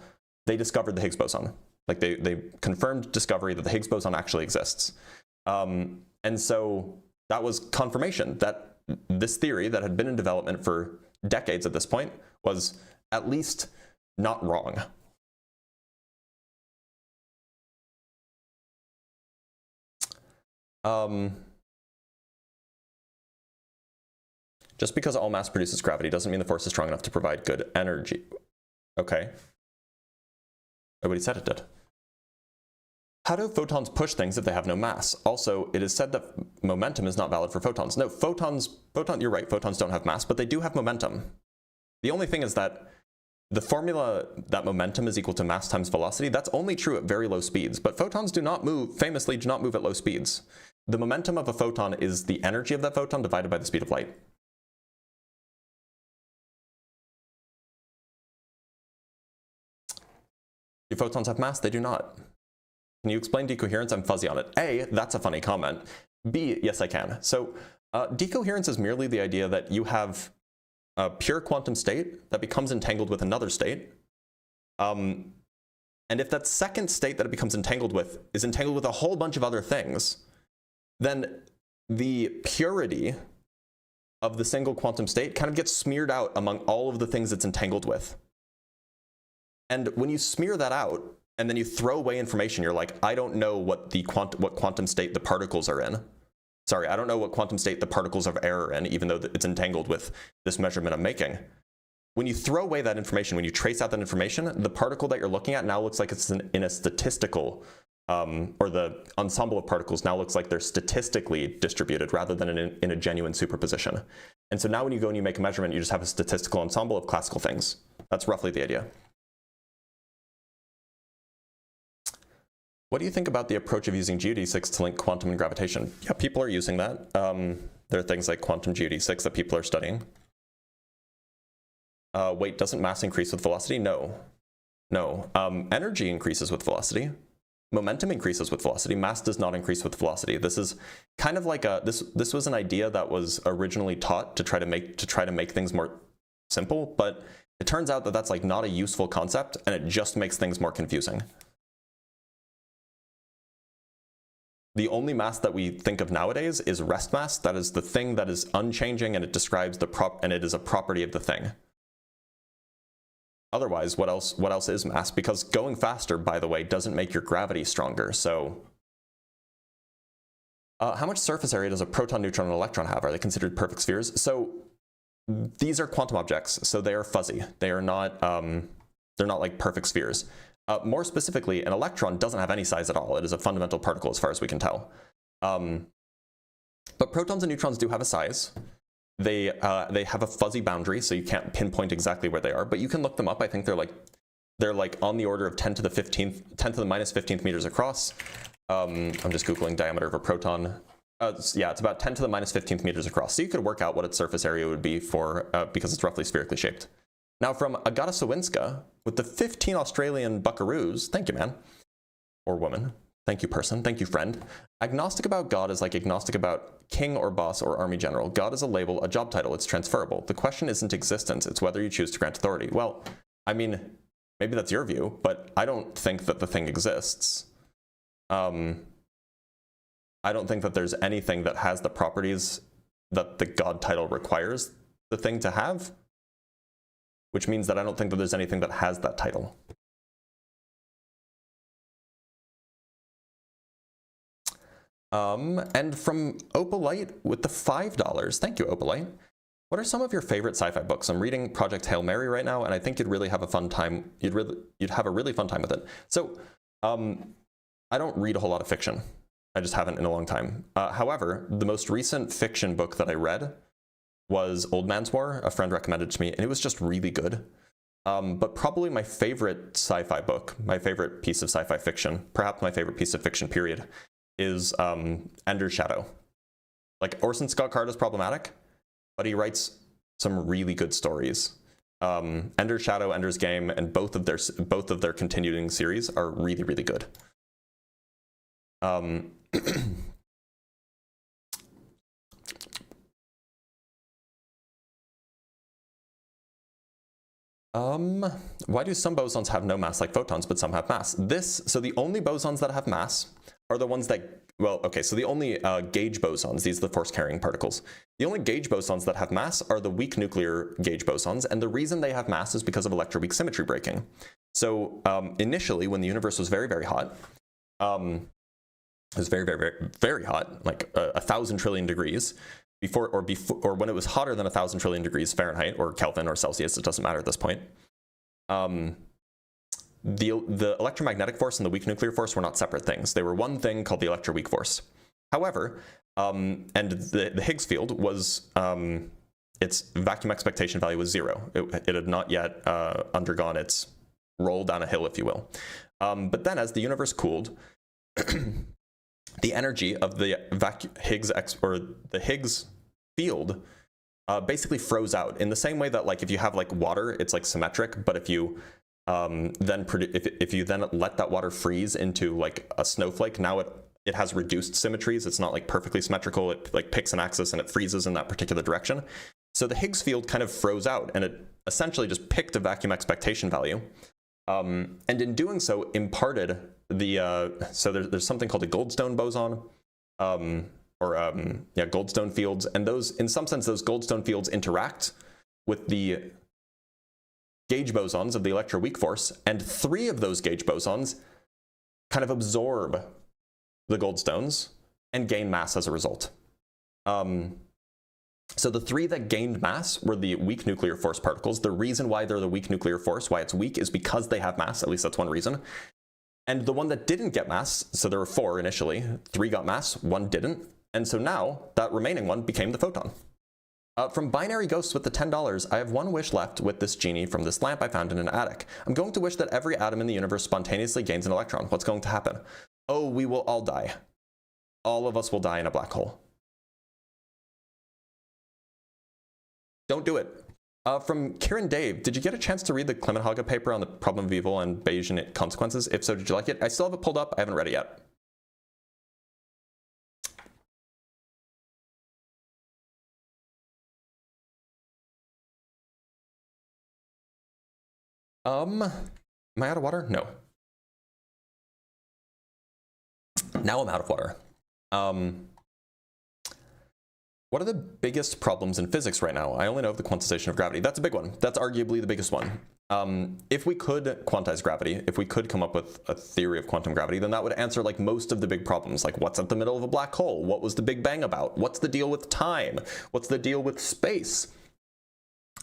they discovered the Higgs boson. Like they confirmed discovery that the Higgs boson actually exists. And so that was confirmation that this theory that had been in development for decades at this point was at least not wrong. Just because all mass produces gravity doesn't mean the force is strong enough to provide good energy. Okay. Nobody said it did. How do photons push things if they have no mass? Also, it is said that momentum is not valid for photons. No, you're right, photons don't have mass, but they do have momentum. The only thing is that the formula that momentum is equal to mass times velocity, that's only true at very low speeds, but photons famously do not move at low speeds. The momentum of a photon is the energy of that photon divided by the speed of light. Do photons have mass? They do not. Can you explain decoherence? I'm fuzzy on it. A, that's a funny comment. B, yes, I can. So decoherence is merely the idea that you have a pure quantum state that becomes entangled with another state. And if that second state that it becomes entangled with is entangled with a whole bunch of other things, then the purity of the single quantum state kind of gets smeared out among all of the things it's entangled with. And when you smear that out, and then you throw away information, you're like, I don't know what quantum state the particles are in. Sorry, I don't know what quantum state the particles of air are in, even though it's entangled with this measurement I'm making. When you throw away that information, when you trace out that information, the particle that you're looking at now looks like it's in a statistical, or the ensemble of particles now looks like they're statistically distributed rather than in a genuine superposition. And so now when you go and you make a measurement, you just have a statistical ensemble of classical things. That's roughly the idea. What do you think about the approach of using geodesics to link quantum and gravitation? Yeah, people are using that. There are things like quantum geodesics that people are studying. Wait, doesn't mass increase with velocity? No. No. Energy increases with velocity. Momentum increases with velocity. Mass does not increase with velocity. This is kind of like this was an idea that was originally taught to try to make things more simple, but it turns out that that's like not a useful concept, and it just makes things more confusing. The only mass that we think of nowadays is rest mass. That is the thing that is unchanging, and it describes and it is a property of the thing. Otherwise, what else is mass? Because going faster, by the way, doesn't make your gravity stronger. So, how much surface area does a proton, neutron, and electron have? Are they considered perfect spheres? So, these are quantum objects, so they are fuzzy. They are not. They're not like perfect spheres. More specifically, an electron doesn't have any size at all. It is a fundamental particle as far as we can tell. But protons and neutrons do have a size. They have a fuzzy boundary, so you can't pinpoint exactly where they are, but you can look them up. I think they're like on the order of 10 to the minus 15th meters across. I'm just Googling diameter of a proton. Yeah, it's about 10 to the minus 15th meters across. So you could work out what its surface area would be for, because it's roughly spherically shaped. Now from Agata Sawinska, with the 15 Australian buckaroos, thank you, man, or woman, thank you, person, thank you, friend. Agnostic about God is like agnostic about king or boss or army general. God is a label, a job title, it's transferable. The question isn't existence, it's whether you choose to grant authority. Well, I mean, maybe that's your view, but I don't think that the thing exists. I don't think that there's anything that has the properties that the God title requires the thing to have, which means that I don't think that there's anything that has that title. And from Opalite with the $5, thank you, Opalite. What are some of your favorite sci-fi books? I'm reading Project Hail Mary right now, and I think you'd really have a fun time. You'd have a really fun time with it. So, I don't read a whole lot of fiction. I just haven't in a long time. However, the most recent fiction book that I read was Old Man's War. A friend recommended it to me, and it was just really good. But probably my favorite sci-fi book, my favorite piece of sci-fi fiction, perhaps my favorite piece of fiction, period, is Ender's Shadow. Like, Orson Scott Card is problematic, but he writes some really good stories. Ender's Shadow, Ender's Game, and both of their continuing series are really, really good. Why do some bosons have no mass like photons, but some have mass? So the only bosons that have mass are the ones that well, okay, so the only gauge bosons, these are the force-carrying particles. The only gauge bosons that have mass are the weak nuclear gauge bosons, and the reason they have mass is because of electroweak symmetry breaking. So initially, when the universe was very, very hot, it was very, very, very, very hot, like 1,000 trillion degrees, or when it was hotter than 1,000 trillion degrees Fahrenheit, or Kelvin, or Celsius, it doesn't matter at this point. The electromagnetic force and the weak nuclear force were not separate things. They were one thing called the electroweak force. However, and the Higgs field was, its vacuum expectation value was 0. It had not yet undergone its roll down a hill, if you will. But then as the universe cooled, the energy of the Higgs field basically froze out in the same way that, like, if you have like water, it's like symmetric, but if you if you then let that water freeze into like a snowflake, now it has reduced symmetries. It's not like perfectly symmetrical. It like picks an axis and it freezes in that particular direction. So the Higgs field kind of froze out, and it essentially just picked a vacuum expectation value, and in doing so imparted the so there's something called a Goldstone boson, Goldstone fields, and those, in some sense, those Goldstone fields interact with the gauge bosons of the electroweak force, and 3 of those gauge bosons kind of absorb the Goldstones and gain mass as a result. So the 3 that gained mass were the weak nuclear force particles. The reason why they're the weak nuclear force, why it's weak, is because they have mass. At least that's one reason. And the one that didn't get mass, so there were 4 initially, 3 got mass, 1 didn't. And so now that remaining one became the photon. From Binary Ghosts with the $10, I have one wish left with this genie from this lamp I found in an attic. I'm going to wish that every atom in the universe spontaneously gains an electron. What's going to happen? Oh, we will all die. All of us will die in a black hole. Don't do it. From Kieran Dave, did you get a chance to read the Clemenhaga paper on the problem of evil and Bayesian consequences? If so, did you like it? I still have it pulled up. I haven't read it yet. Am I out of water? No. Now I'm out of water. What are the biggest problems in physics right now? I only know of the quantization of gravity. That's a big one. That's arguably the biggest one. If we could quantize gravity, if we could come up with a theory of quantum gravity, then that would answer like most of the big problems, like what's at the middle of a black hole? What was the Big Bang about? What's the deal with time? What's the deal with space?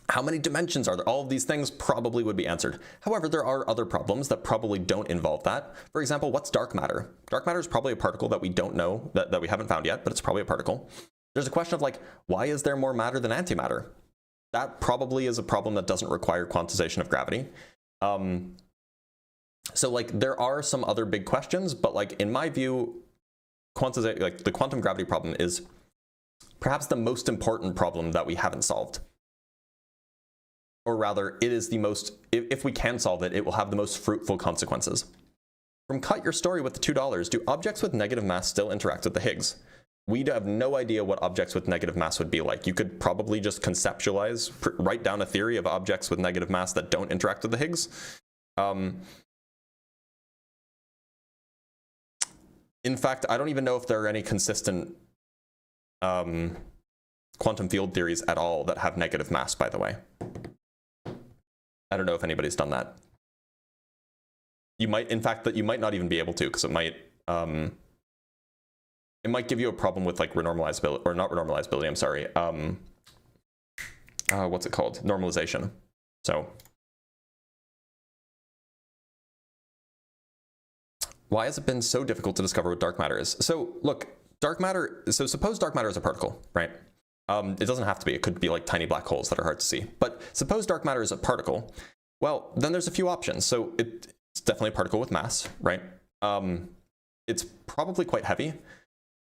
How many dimensions are there? All of these things probably would be answered. However, there are other problems that probably don't involve that. For example, what's dark matter? Dark matter is probably a particle that we don't know, that we haven't found yet, but it's probably a particle. There's a question of like, why is there more matter than antimatter? That probably is a problem that doesn't require quantization of gravity. So like there are some other big questions, but like in my view, the quantum gravity problem is perhaps the most important problem that we haven't solved. Or rather, it is the most, if we can solve it, it will have the most fruitful consequences. From Cut Your Story with the $2, do objects with negative mass still interact with the Higgs? We have no idea what objects with negative mass would be like. You could probably just conceptualize, write down a theory of objects with negative mass that don't interact with the Higgs. In fact, I don't even know if there are any consistent quantum field theories at all that have negative mass, by the way. I don't know if anybody's done that. You might, in fact, that you might not even be able to, because it might give you a problem with like renormalizability, or not renormalizability, I'm sorry. What's it called? Normalization. So why has it been so difficult to discover what dark matter is? So look, dark matter, so suppose dark matter is a particle, right? It doesn't have to be. It could be like tiny black holes that are hard to see. But suppose dark matter is a particle. Well, then there's a few options. So it's definitely a particle with mass, right? It's probably quite heavy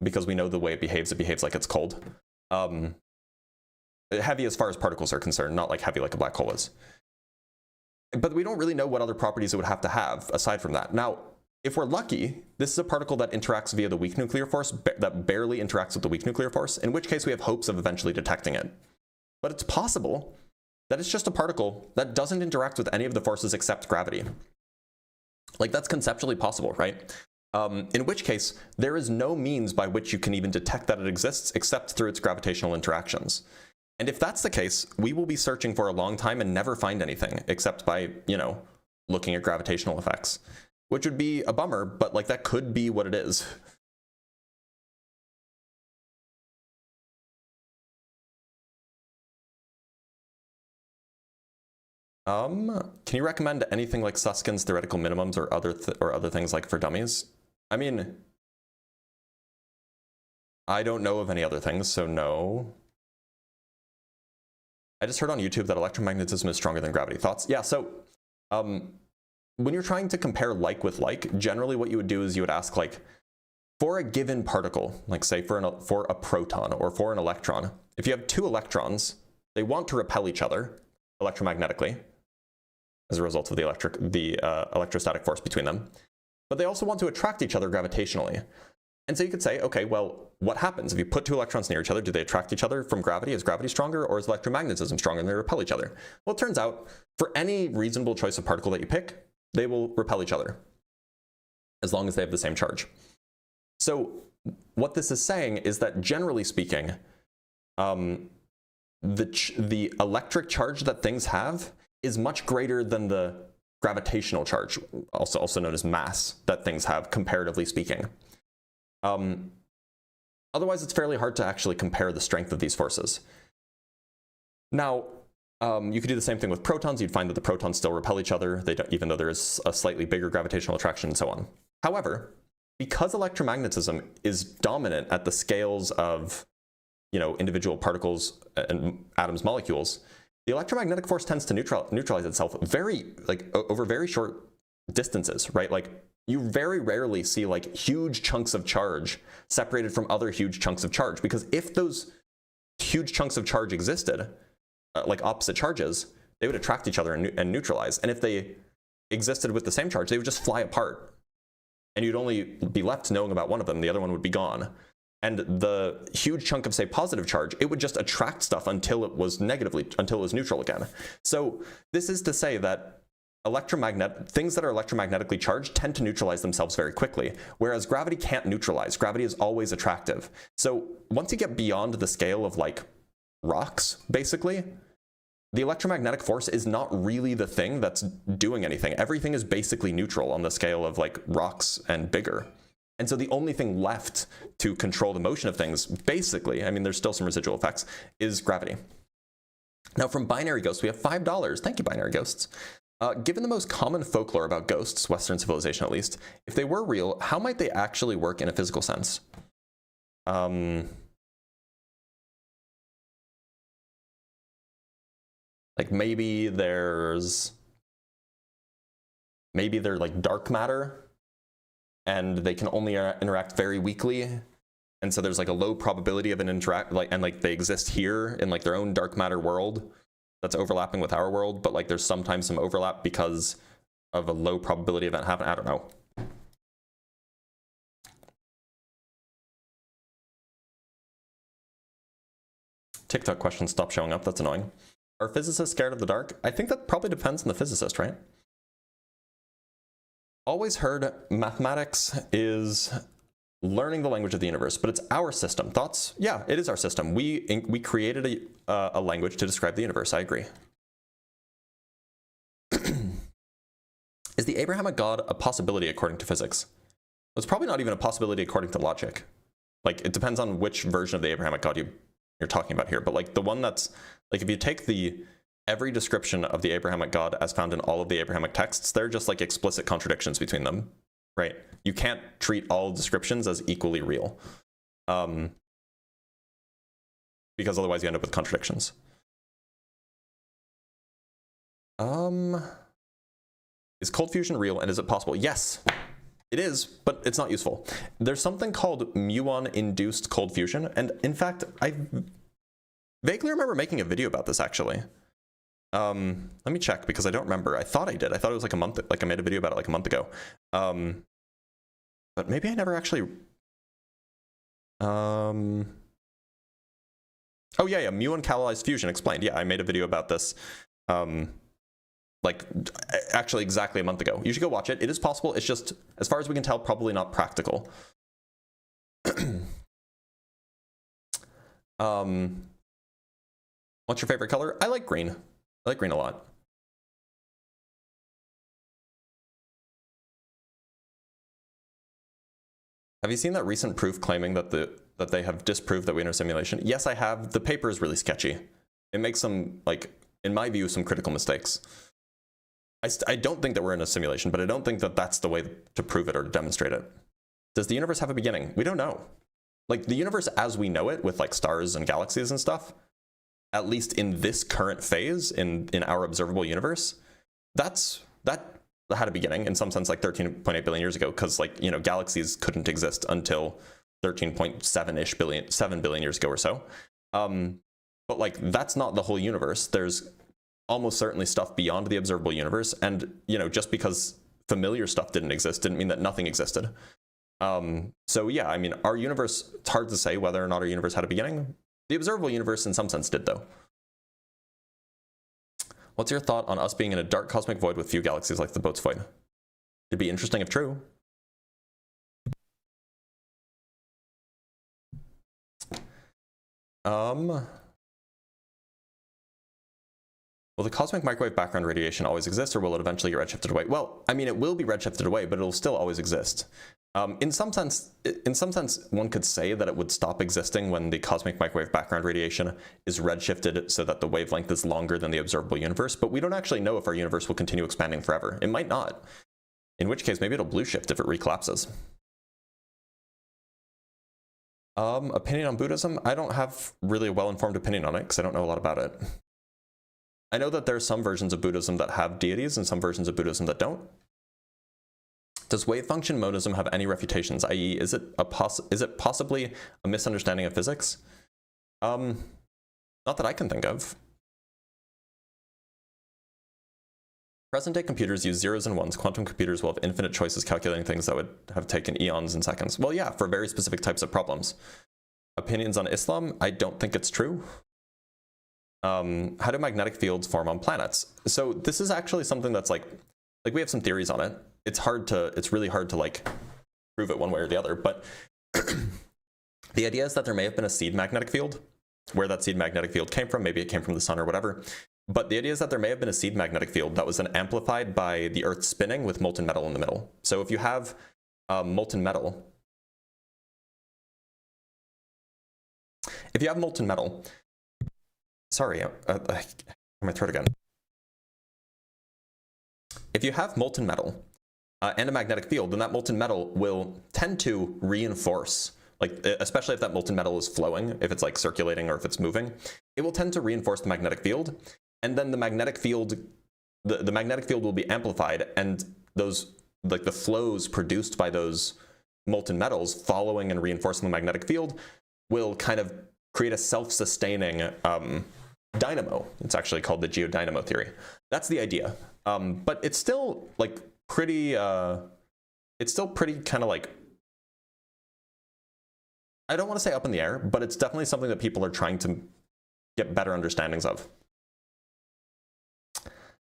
because we know the way it behaves like it's cold. Heavy as far as particles are concerned, not like heavy like a black hole is. But we don't really know what other properties it would have to have aside from that. Now, if we're lucky, this is a particle that interacts via the weak nuclear force, that barely interacts with the weak nuclear force, in which case we have hopes of eventually detecting it. But it's possible that it's just a particle that doesn't interact with any of the forces except gravity. Like, that's conceptually possible, right? In which case, there is no means by which you can even detect that it exists except through its gravitational interactions. And if that's the case, we will be searching for a long time and never find anything except by, you know, looking at gravitational effects, which would be a bummer, but like that could be what it is. Can you recommend anything like Susskind's theoretical minimums or other things like for dummies? I mean, I don't know of any other things, so no. I just heard on YouTube that electromagnetism is stronger than gravity. Thoughts? Yeah, so when you're trying to compare like with like, generally what you would do is you would ask like, for a given particle, like say for a proton or for an electron, if you have two electrons, they want to repel each other electromagnetically as a result of the electrostatic force between them, but they also want to attract each other gravitationally. And so you could say, okay, well, what happens if you put two electrons near each other? Do they attract each other from gravity? Is gravity stronger, or is electromagnetism stronger and they repel each other? Well, it turns out for any reasonable choice of particle that you pick, they will repel each other as long as they have the same charge. So what this is saying is that generally speaking, the electric charge that things have is much greater than the gravitational charge, also known as mass, that things have, comparatively speaking. Otherwise, it's fairly hard to actually compare the strength of these forces. Now, you could do the same thing with protons. You'd find that the protons still repel each other, even though there is a slightly bigger gravitational attraction and so on. However, because electromagnetism is dominant at the scales of, you know, individual particles and atoms, molecules, the electromagnetic force tends to neutralize itself over very short distances, right? Like, you very rarely see like huge chunks of charge separated from other huge chunks of charge, because if those huge chunks of charge existed, like opposite charges, they would attract each other and neutralize. And if they existed with the same charge, they would just fly apart. And you'd only be left knowing about one of them, the other one would be gone. And the huge chunk of, say, positive charge, it would just attract stuff until it was neutral again. So this is to say that things that are electromagnetically charged tend to neutralize themselves very quickly, whereas gravity can't neutralize. Gravity is always attractive. So once you get beyond the scale of like rocks, basically, the electromagnetic force is not really the thing that's doing anything. Everything is basically neutral on the scale of like rocks and bigger. And so the only thing left to control the motion of things, basically, I mean, there's still some residual effects, is gravity. Now from Binary Ghosts, we have $5. Thank you, Binary Ghosts. Given the most common folklore about ghosts, Western civilization at least, if they were real, how might they actually work in a physical sense? Like maybe they're like dark matter, and they can only interact very weakly, and so there's like a low probability of an and they exist here in like their own dark matter world that's overlapping with our world, but like there's sometimes some overlap because of a low probability event happening. I don't know. TikTok questions stop showing up. That's annoying. Are physicists scared of the dark? I think that probably depends on the physicist, right? Always heard mathematics is learning the language of the universe, but it's our system. Thoughts? Yeah, it is our system. We created a language to describe the universe. I agree. Is the Abrahamic God a possibility according to physics? It's probably not even a possibility according to logic. Like, it depends on which version of the Abrahamic God you're talking about here. But like the one that's like, if you take every description of the Abrahamic God as found in all of the Abrahamic texts, they're just like explicit contradictions between them, right? You can't treat all descriptions as equally real, because otherwise you end up with contradictions. Is cold fusion real, and is it possible? Yes, it is, but it's not useful. There's something called muon-induced cold fusion, and in fact, I vaguely remember making a video about this actually. Let me check, because I don't remember. I thought I did. I thought it was like a month, like I made a video about it like a month ago. But maybe I never actually... Oh yeah, muon catalyzed fusion explained. Yeah, I made a video about this. like actually exactly a month ago. You should go watch it. It is possible. It's just, as far as we can tell, probably not practical. What's your favorite color? I like green. I like green a lot. Have you seen that recent proof claiming that they have disproved that we enter simulation? Yes, I have. The paper is really sketchy. It makes some, like, in my view, some critical mistakes. I don't think that we're in a simulation, but I don't think that that's the way to prove it or to demonstrate it. Does the universe have a beginning? We don't know. Like, the universe as we know it, with like stars and galaxies and stuff, at least in this current phase in our observable universe, that had a beginning in some sense, like 13.8 billion years ago, because, like, you know, galaxies couldn't exist until 13.7-ish billion, 7 billion years ago or so. But like, that's not the whole universe. There's almost certainly stuff beyond the observable universe, and, you know, just because familiar stuff didn't exist didn't mean that nothing existed. So yeah, I mean, our universe, it's hard to say whether or not our universe had a beginning. The observable universe in some sense did, though. What's your thought on us being in a dark cosmic void with few galaxies like the Boat's void? It'd be interesting if true. Will the cosmic microwave background radiation always exist, or will it eventually get redshifted away? Well, I mean, it will be redshifted away, but it'll still always exist. In some sense, one could say that it would stop existing when the cosmic microwave background radiation is redshifted so that the wavelength is longer than the observable universe, but we don't actually know if our universe will continue expanding forever. It might not. In which case, maybe it'll blue shift if it recollapses. Opinion on Buddhism? I don't have really a well-informed opinion on it because I don't know a lot about it. I know that there are some versions of Buddhism that have deities and some versions of Buddhism that don't. Does wave function monism have any refutations, i.e. is it possibly a misunderstanding of physics? Not that I can think of. Present-day computers use zeros and ones. Quantum computers will have infinite choices calculating things that would have taken eons and seconds. Well, yeah, for very specific types of problems. Opinions on Islam? I don't think it's true. How do magnetic fields form on planets? So this is actually something that's like we have some theories on it. It's really hard to like prove it one way or the other, but the idea is that there may have been a seed magnetic field. Where that seed magnetic field came from, maybe it came from the sun or whatever. But the idea is that there may have been a seed magnetic field that was then amplified by the Earth spinning with molten metal in the middle. So if you have molten metal, sorry, my throat again. If you have molten metal and a magnetic field, then that molten metal will tend to reinforce, like, especially if that molten metal is flowing, if it's like circulating or if it's moving, it will tend to reinforce the magnetic field. And then the magnetic field, the magnetic field will be amplified, and those, like, the flows produced by those molten metals following and reinforcing the magnetic field will kind of create a self-sustaining dynamo. It's actually called the geodynamo theory. That's the idea. But it's still like pretty, it's still pretty kind of like, I don't want to say up in the air, but it's definitely something that people are trying to get better understandings of.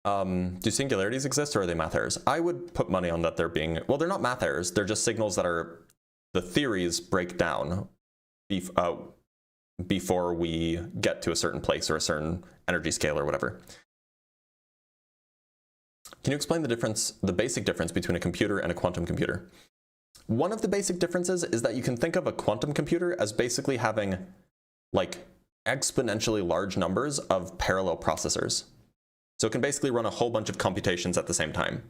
Do singularities exist, or are they math errors? I would put money on that they're being, well, they're not math errors. They're just signals that are, the theories break down before we get to a certain place or a certain energy scale or whatever. Can you explain the basic difference between a computer and a quantum computer? One of the basic differences is that you can think of a quantum computer as basically having like exponentially large numbers of parallel processors. So it can basically run a whole bunch of computations at the same time.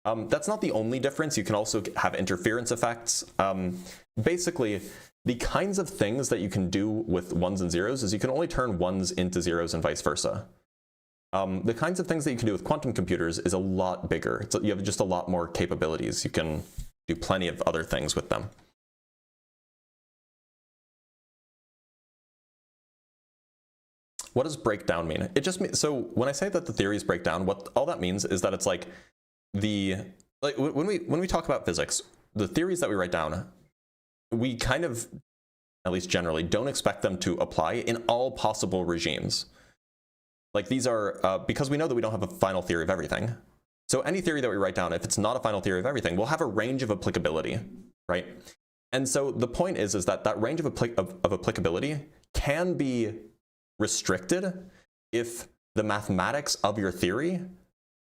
That's not the only difference. You can also have interference effects. Basically, the kinds of things that you can do with ones and zeros is you can only turn ones into zeros and vice versa. The kinds of things that you can do with quantum computers is a lot bigger. You have just a lot more capabilities. You can do plenty of other things with them. What does breakdown mean? It just means, so when I say that the theories break down, what all that means is that it's like when we talk about physics, the theories that we write down, we kind of, at least generally, don't expect them to apply in all possible regimes. Like these are, because we know that we don't have a final theory of everything. So any theory that we write down, if it's not a final theory of everything, will have a range of applicability, right? And so the point is that that range of applicability can be restricted if the mathematics of your theory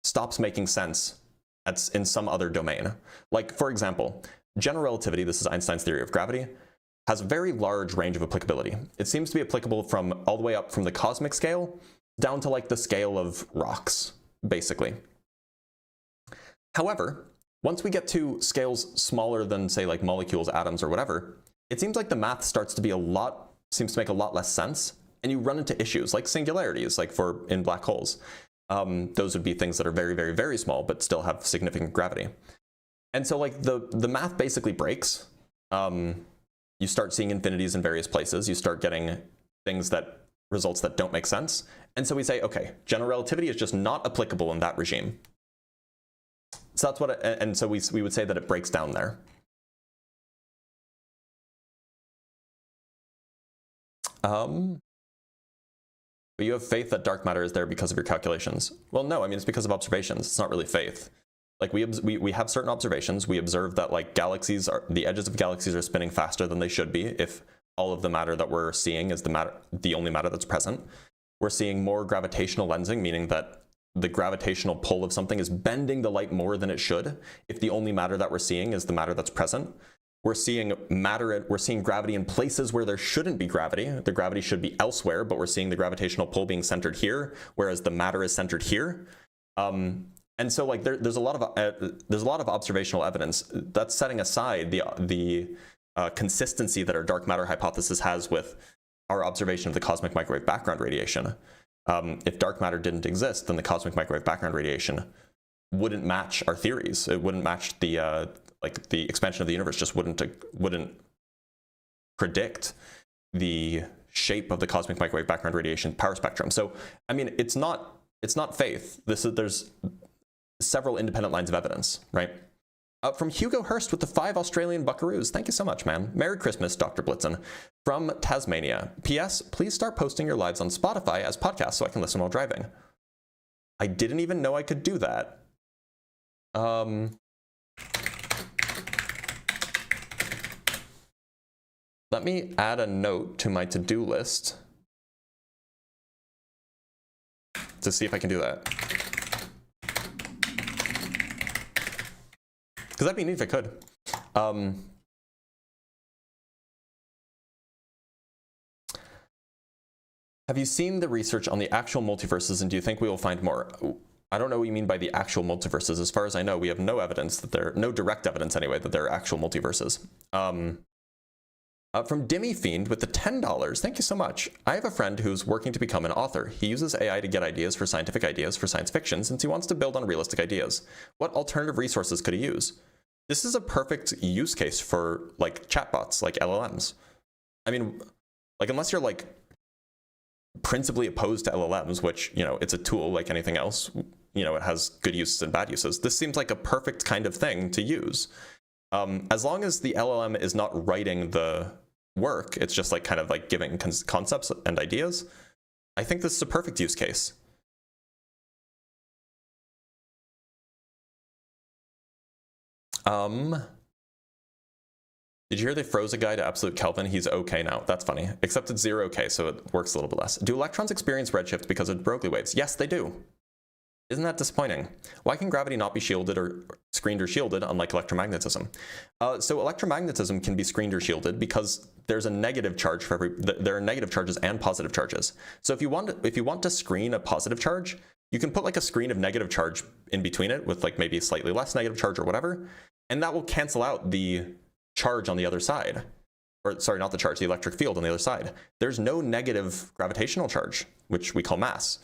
stops making sense in some other domain. Like, for example, general relativity, this is Einstein's theory of gravity, has a very large range of applicability. It seems to be applicable from all the way up from the cosmic scale down to like the scale of rocks, basically. However, once we get to scales smaller than, say, like molecules, atoms, or whatever, it seems like the math starts to be seems to make a lot less sense, and you run into issues like singularities, like in black holes. Those would be things that are very, very, very small, but still have significant gravity. And so like the math basically breaks. You start seeing infinities in various places. You start getting results that don't make sense. And so we say, okay, general relativity is just not applicable in that regime. So that's what, and so we would say that it breaks down there. But you have faith that dark matter is there because of your calculations. Well, no, I mean, it's because of observations. It's not really faith. Like we have certain observations. We observe that like the edges of galaxies are spinning faster than they should be if all of the matter that we're seeing is the only matter that's present. We're seeing more gravitational lensing, meaning that the gravitational pull of something is bending the light more than it should if the only matter that we're seeing is the matter that's present. We're seeing gravity in places where there shouldn't be gravity. The gravity should be elsewhere, but we're seeing the gravitational pull being centered here, whereas the matter is centered here. And so like there's a lot of observational evidence that's setting aside the consistency that our dark matter hypothesis has with our observation of the cosmic microwave background radiation. If dark matter didn't exist, then the cosmic microwave background radiation wouldn't match our theories. It wouldn't match the expansion of the universe. Just wouldn't predict the shape of the cosmic microwave background radiation power spectrum. So I mean, it's not faith. There's several independent lines of evidence, right? From Hugo Hurst with the 5 Australian buckaroos. Thank you so much, man. Merry Christmas, Dr. Blitzen. From Tasmania. P.S. Please start posting your lives on Spotify as podcasts so I can listen while driving. I didn't even know I could do that. Let me add a note to my to-do list to see if I can do that. Because that'd be neat if I could. Have you seen the research on the actual multiverses, and do you think we will find more? I don't know what you mean by the actual multiverses. As far as I know, we have no evidence no direct evidence anyway, that there are actual multiverses. From Dimmy Fiend with the $10. Thank you so much. I have a friend who's working to become an author. He uses AI to get ideas for science fiction since he wants to build on realistic ideas. What alternative resources could he use? This is a perfect use case for like chatbots, like LLMs. I mean, like unless you're like principally opposed to LLMs, which, you know, it's a tool like anything else, you know, it has good uses and bad uses. This seems like a perfect kind of thing to use. As long as the LLM is not writing the work, it's just like kind of like giving concepts and ideas. I think this is a perfect use case. Did you hear they froze a guy to absolute Kelvin? He's okay now. That's funny. Except it's 0K, so it works a little bit less. Do electrons experience redshift because of de Broglie waves? Yes, they do. Isn't that disappointing? Why can gravity not be shielded or screened or shielded, unlike electromagnetism? So electromagnetism can be screened or shielded because there's a negative charge for there are negative charges and positive charges. So if you want to screen a positive charge, you can put like a screen of negative charge in between it with like maybe slightly less negative charge or whatever, and that will cancel out the charge on the other side. Or sorry, not the charge, the electric field on the other side. There's no negative gravitational charge, which we call mass.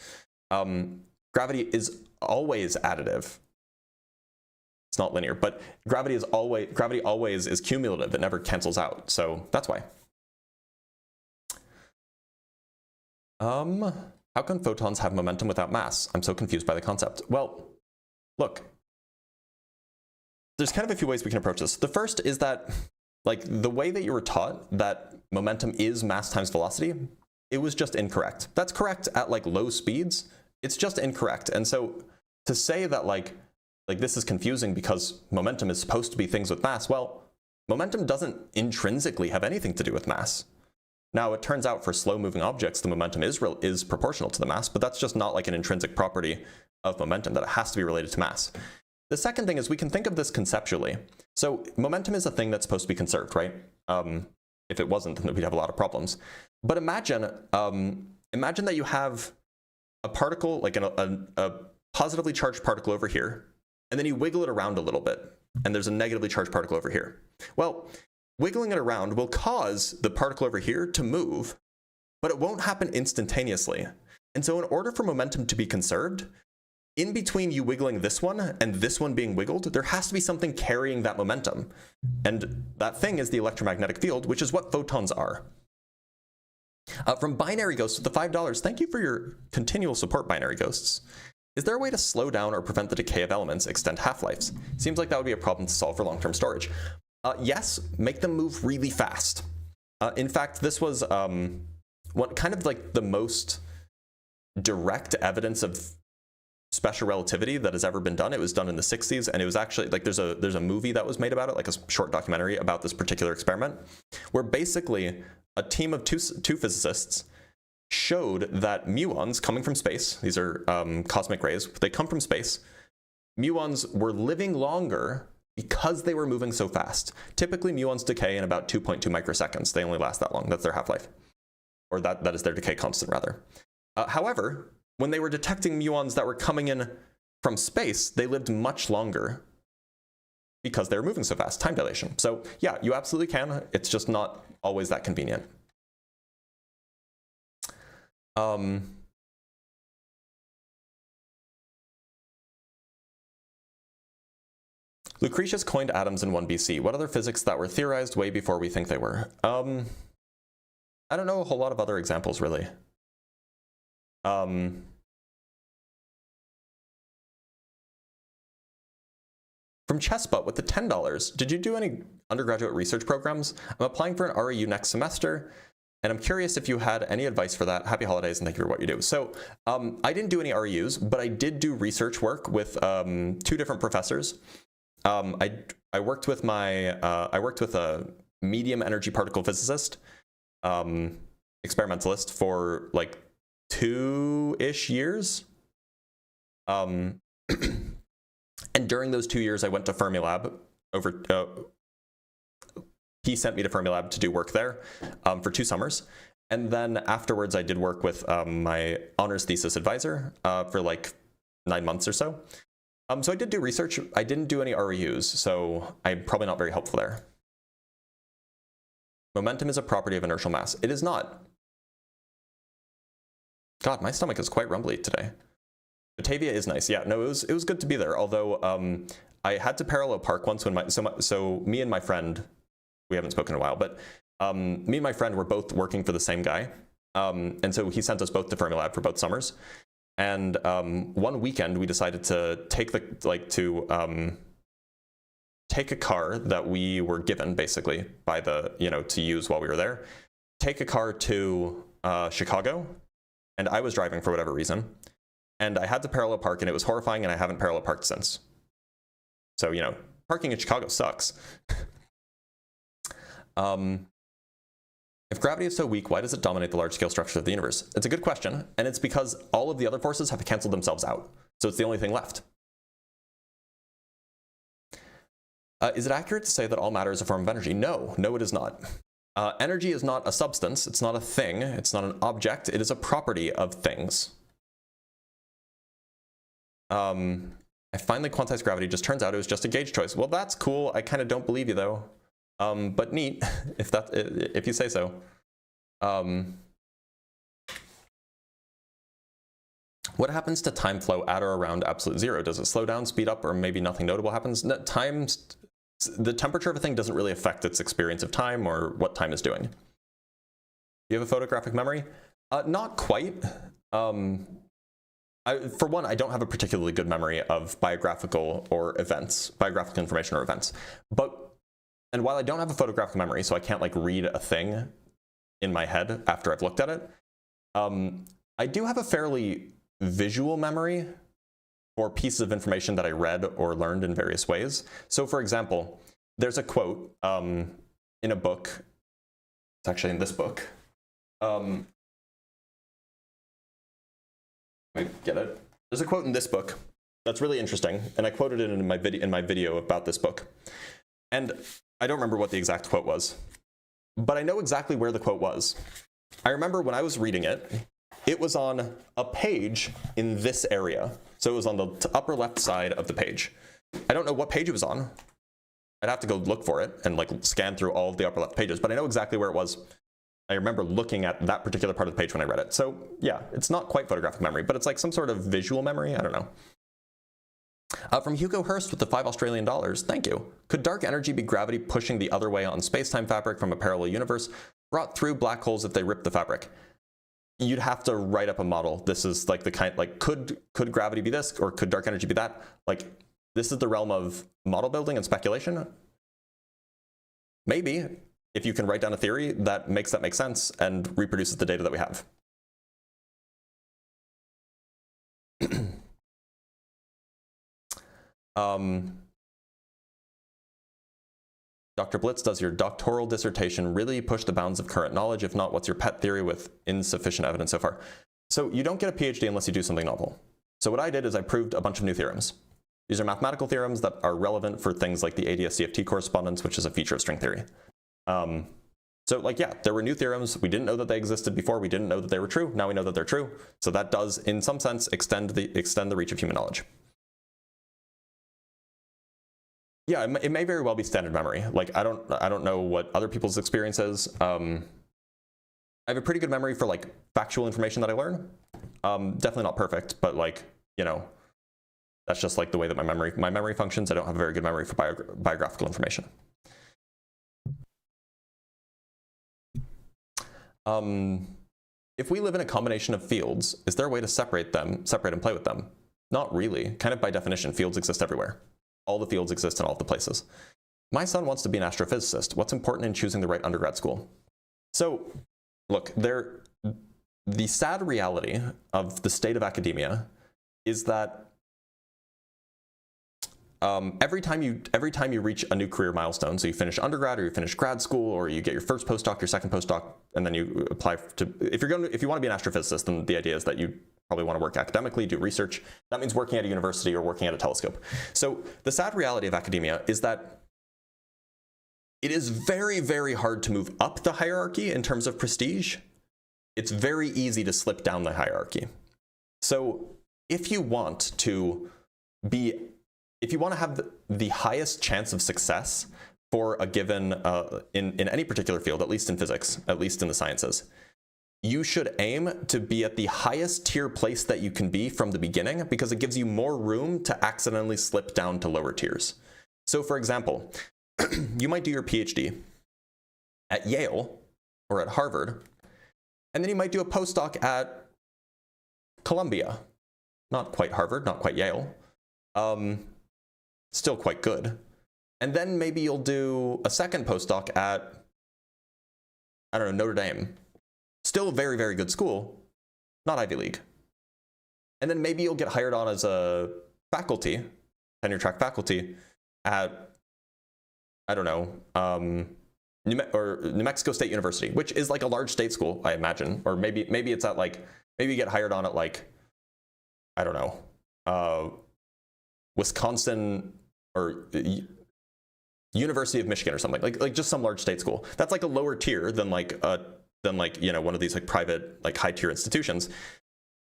Gravity is always additive. It's not linear, but gravity always is cumulative. It never cancels out. So that's why. How can photons have momentum without mass? I'm so confused by the concept. Well, look, there's kind of a few ways we can approach this. The first is that, like, the way that you were taught that momentum is mass times velocity, it was just incorrect. That's correct at like low speeds. It's just incorrect. And so to say that like this is confusing because momentum is supposed to be things with mass, well, momentum doesn't intrinsically have anything to do with mass. Now, it turns out for slow-moving objects, the momentum is proportional to the mass, but that's just not like an intrinsic property of momentum, that it has to be related to mass. The second thing is we can think of this conceptually. So momentum is a thing that's supposed to be conserved, right? If it wasn't, then we'd have a lot of problems. But imagine that you have a particle, like a positively charged particle over here, and then you wiggle it around a little bit, and there's a negatively charged particle over here. Well, wiggling it around will cause the particle over here to move, but it won't happen instantaneously. And so in order for momentum to be conserved, in between you wiggling this one and this one being wiggled, there has to be something carrying that momentum. And that thing is the electromagnetic field, which is what photons are. From Binary Ghosts with the $5, thank you for your continual support, Binary Ghosts. Is there a way to slow down or prevent the decay of elements, extend half-lives? Seems like that would be a problem to solve for long-term storage. Yes, make them move really fast. In fact, this was kind of like the most direct evidence of special relativity that has ever been done. It was done in the 60s, and it was actually like there's a movie that was made about it, like a short documentary about this particular experiment, where basically a team of two physicists showed that muons coming from space, these are cosmic rays, they come from space, muons were living longer because they were moving so fast. Typically, muons decay in about 2.2 microseconds. They only last that long. That's their half-life. Or that is their decay constant, rather. However, when they were detecting muons that were coming in from space, they lived much longer because they were moving so fast. Time dilation. So yeah, you absolutely can. It's just not always that convenient. Lucretius coined atoms in 1 BC. What other physics that were theorized way before we think they were? I don't know a whole lot of other examples, really. From Chessbutt with the $10, did you do any undergraduate research programs? I'm applying for an REU next semester, and I'm curious if you had any advice for that. Happy holidays, and thank you for what you do. So I didn't do any REUs, but I did do research work with 2 different professors. I worked with a medium energy particle physicist, experimentalist for like 2-ish years. And during those 2 years, I went to Fermilab he sent me to Fermilab to do work there for 2 summers. And then afterwards, I did work with my honors thesis advisor for like 9 months or so. So I did do research. I didn't do any REUs, so I'm probably not very helpful there. Momentum is a property of inertial mass. It is not. God, my stomach is quite rumbly today. Batavia is nice. Yeah, no, it was good to be there. Although I had to parallel park once when so me and my friend, we haven't spoken in a while, but me and my friend were both working for the same guy. And so he sent us both to Fermilab for both summers. And one weekend we decided to take take a car that we were given basically by to use while we were there, take a car to Chicago, and I was driving for whatever reason. And I had to parallel park, and it was horrifying, and I haven't parallel parked since. So, parking in Chicago sucks. If gravity is so weak, why does it dominate the large-scale structure of the universe? It's a good question, and it's because all of the other forces have canceled themselves out. So it's the only thing left. Is it accurate to say that all matter is a form of energy? No, it is not. Energy is not a substance. It's not a thing. It's not an object. It is a property of things. I finally quantized gravity. Just turns out it was just a gauge choice. Well, that's cool. I kind of don't believe you, though. But neat, if you say so. What happens to time flow at or around absolute zero? Does it slow down, speed up, or maybe nothing notable happens? No, the temperature of a thing doesn't really affect its experience of time or what time is doing. Do you have a photographic memory? Not quite. For one, I don't have a particularly good memory of biographical information or events. And while I don't have a photographic memory, so I can't like read a thing in my head after I've looked at it, I do have a fairly visual memory for pieces of information that I read or learned in various ways. So for example, there's a quote in a book. It's actually in this book. Let me get it. There's a quote in this book that's really interesting, and I quoted it in my video about this book. And I don't remember what the exact quote was, but I know exactly where the quote was. I remember when I was reading it, it was on a page in this area. So it was on the upper left side of the page. I don't know what page it was on. I'd have to go look for it and like scan through all of the upper left pages, but I know exactly where it was. I remember looking at that particular part of the page when I read it. So yeah, it's not quite photographic memory, but it's like some sort of visual memory. I don't know. From Hugo Hurst with the $5 Australian, thank you. Could dark energy be gravity pushing the other way on space-time fabric from a parallel universe, brought through black holes if they rip the fabric? You'd have to write up a model. This is like the kind, like, could gravity be this, or could dark energy be that? Like, this is the realm of model building and speculation. Maybe, if you can write down a theory that makes sense and reproduces the data that we have. Dr. Blitz, does your doctoral dissertation really push the bounds of current knowledge? If not, what's your pet theory with insufficient evidence so far? So you don't get a PhD unless you do something novel. So what I did is I proved a bunch of new theorems. These are mathematical theorems that are relevant for things like the ADS-CFT correspondence, which is a feature of string theory. So like, yeah, there were new theorems. We didn't know that they existed before. We didn't know that they were true. Now we know that they're true. So that does, in some sense, extend the reach of human knowledge. Yeah, it may very well be standard memory. Like, I don't know what other people's experience is. I have a pretty good memory for like factual information that I learn. Definitely not perfect, but like, you know, that's just like the way that my memory functions. I don't have a very good memory for biographical information. If we live in a combination of fields, is there a way to separate and play with them? Not really. Kind of by definition, fields exist everywhere. All the fields exist in all of the places. My son wants to be an astrophysicist. What's important in choosing the right undergrad school? So, look, the sad reality of the state of academia is that every time you reach a new career milestone, so you finish undergrad or you finish grad school or you get your first postdoc, your second postdoc, and then you apply to, if you want to be an astrophysicist, then the idea is that you probably want to work academically, do research. That means working at a university or working at a telescope. So the sad reality of academia is that it is very, very hard to move up the hierarchy in terms of prestige. It's very easy to slip down the hierarchy. So if you want to have the highest chance of success for a given, in any particular field, at least in physics, at least in the sciences, you should aim to be at the highest tier place that you can be from the beginning, because it gives you more room to accidentally slip down to lower tiers. So for example, you might do your PhD at Yale or at Harvard, and then you might do a postdoc at Columbia. Not quite Harvard, not quite Yale. Still quite good. And then maybe you'll do a second postdoc at, I don't know, Notre Dame. Still a very, very good school, not Ivy League. And then maybe you'll get hired on as a faculty, tenure track faculty at, I don't know, New Mexico State University, which is like a large state school, I imagine. Or maybe it's at like, maybe you get hired on at like, I don't know, Wisconsin or University of Michigan or something, like just some large state school. That's like a lower tier than like you know, one of these like private, like high tier institutions.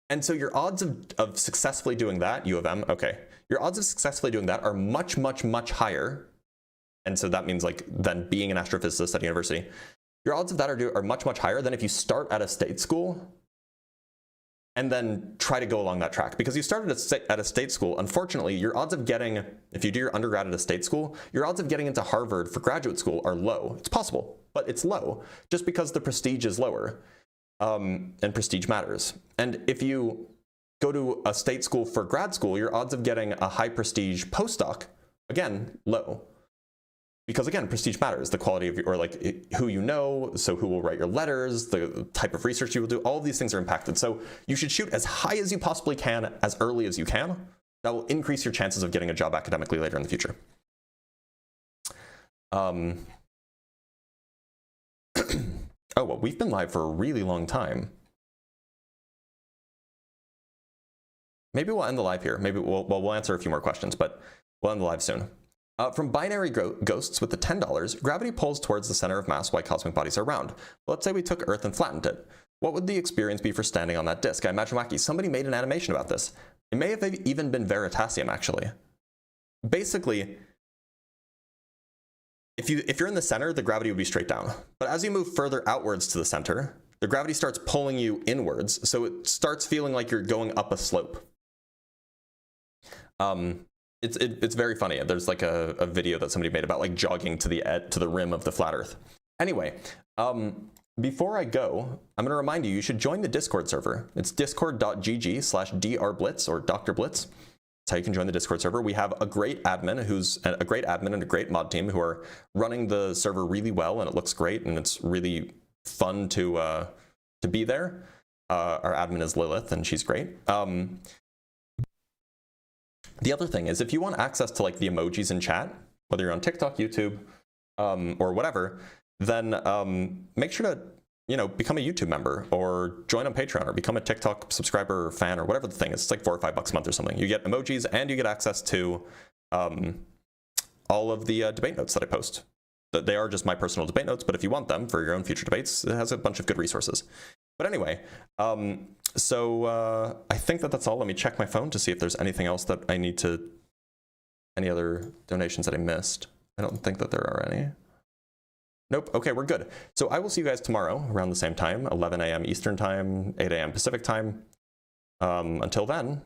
And so your odds of successfully doing that, U of M, okay, your odds of successfully doing that are much, much, much higher. And so that means like then being an astrophysicist at a university, your odds of that are much, much higher than if you start at a state school and then try to go along that track. Because you started at a state school, unfortunately, your odds of getting, if you do your undergrad at a state school, your odds of getting into Harvard for graduate school are low. It's possible, but it's low, just because the prestige is lower, and prestige matters. And if you go to a state school for grad school, your odds of getting a high prestige postdoc, again, low. Because again, prestige matters, the quality of, or like who you know, so who will write your letters, the type of research you will do, all of these things are impacted. So you should shoot as high as you possibly can, as early as you can. That will increase your chances of getting a job academically later in the future. Oh, well, we've been live for a really long time. Maybe we'll end the live here. Maybe we'll answer a few more questions, but we'll end the live soon. From binary ghosts with the $10, gravity pulls towards the center of mass while cosmic bodies are round. Let's say we took Earth and flattened it. What would the experience be for standing on that disk? I imagine wacky. Somebody made an animation about this. It may have even been Veritasium, actually. Basically, if you're in the center, the gravity would be straight down. But as you move further outwards to the center, the gravity starts pulling you inwards, so it starts feeling like you're going up a slope. It's very funny. There's like a video that somebody made about like jogging to the rim of the flat Earth. Anyway, before I go, I'm going to remind you, you should join the Discord server. It's discord.gg/drblitz or Dr. Blitz. That's how you can join the Discord server. We have a great admin and a great mod team who are running the server really well, and it looks great, and it's really fun to be there. Our admin is Lilith, and she's great. The other thing is, if you want access to like the emojis in chat, whether you're on TikTok, YouTube, or whatever, then make sure to become a YouTube member or join on Patreon or become a TikTok subscriber or fan or whatever the thing is. It's like $4 or $5 a month or something. You get emojis and you get access to all of the debate notes that I post. They are just my personal debate notes, but if you want them for your own future debates, it has a bunch of good resources. But anyway, so I think that's all. Let me check my phone to see if there's anything else that I need to, any other donations that I missed. I don't think that there are any. Nope. Okay, we're good. So I will see you guys tomorrow around the same time, 11 a.m. Eastern time, 8 a.m. Pacific time. Until then,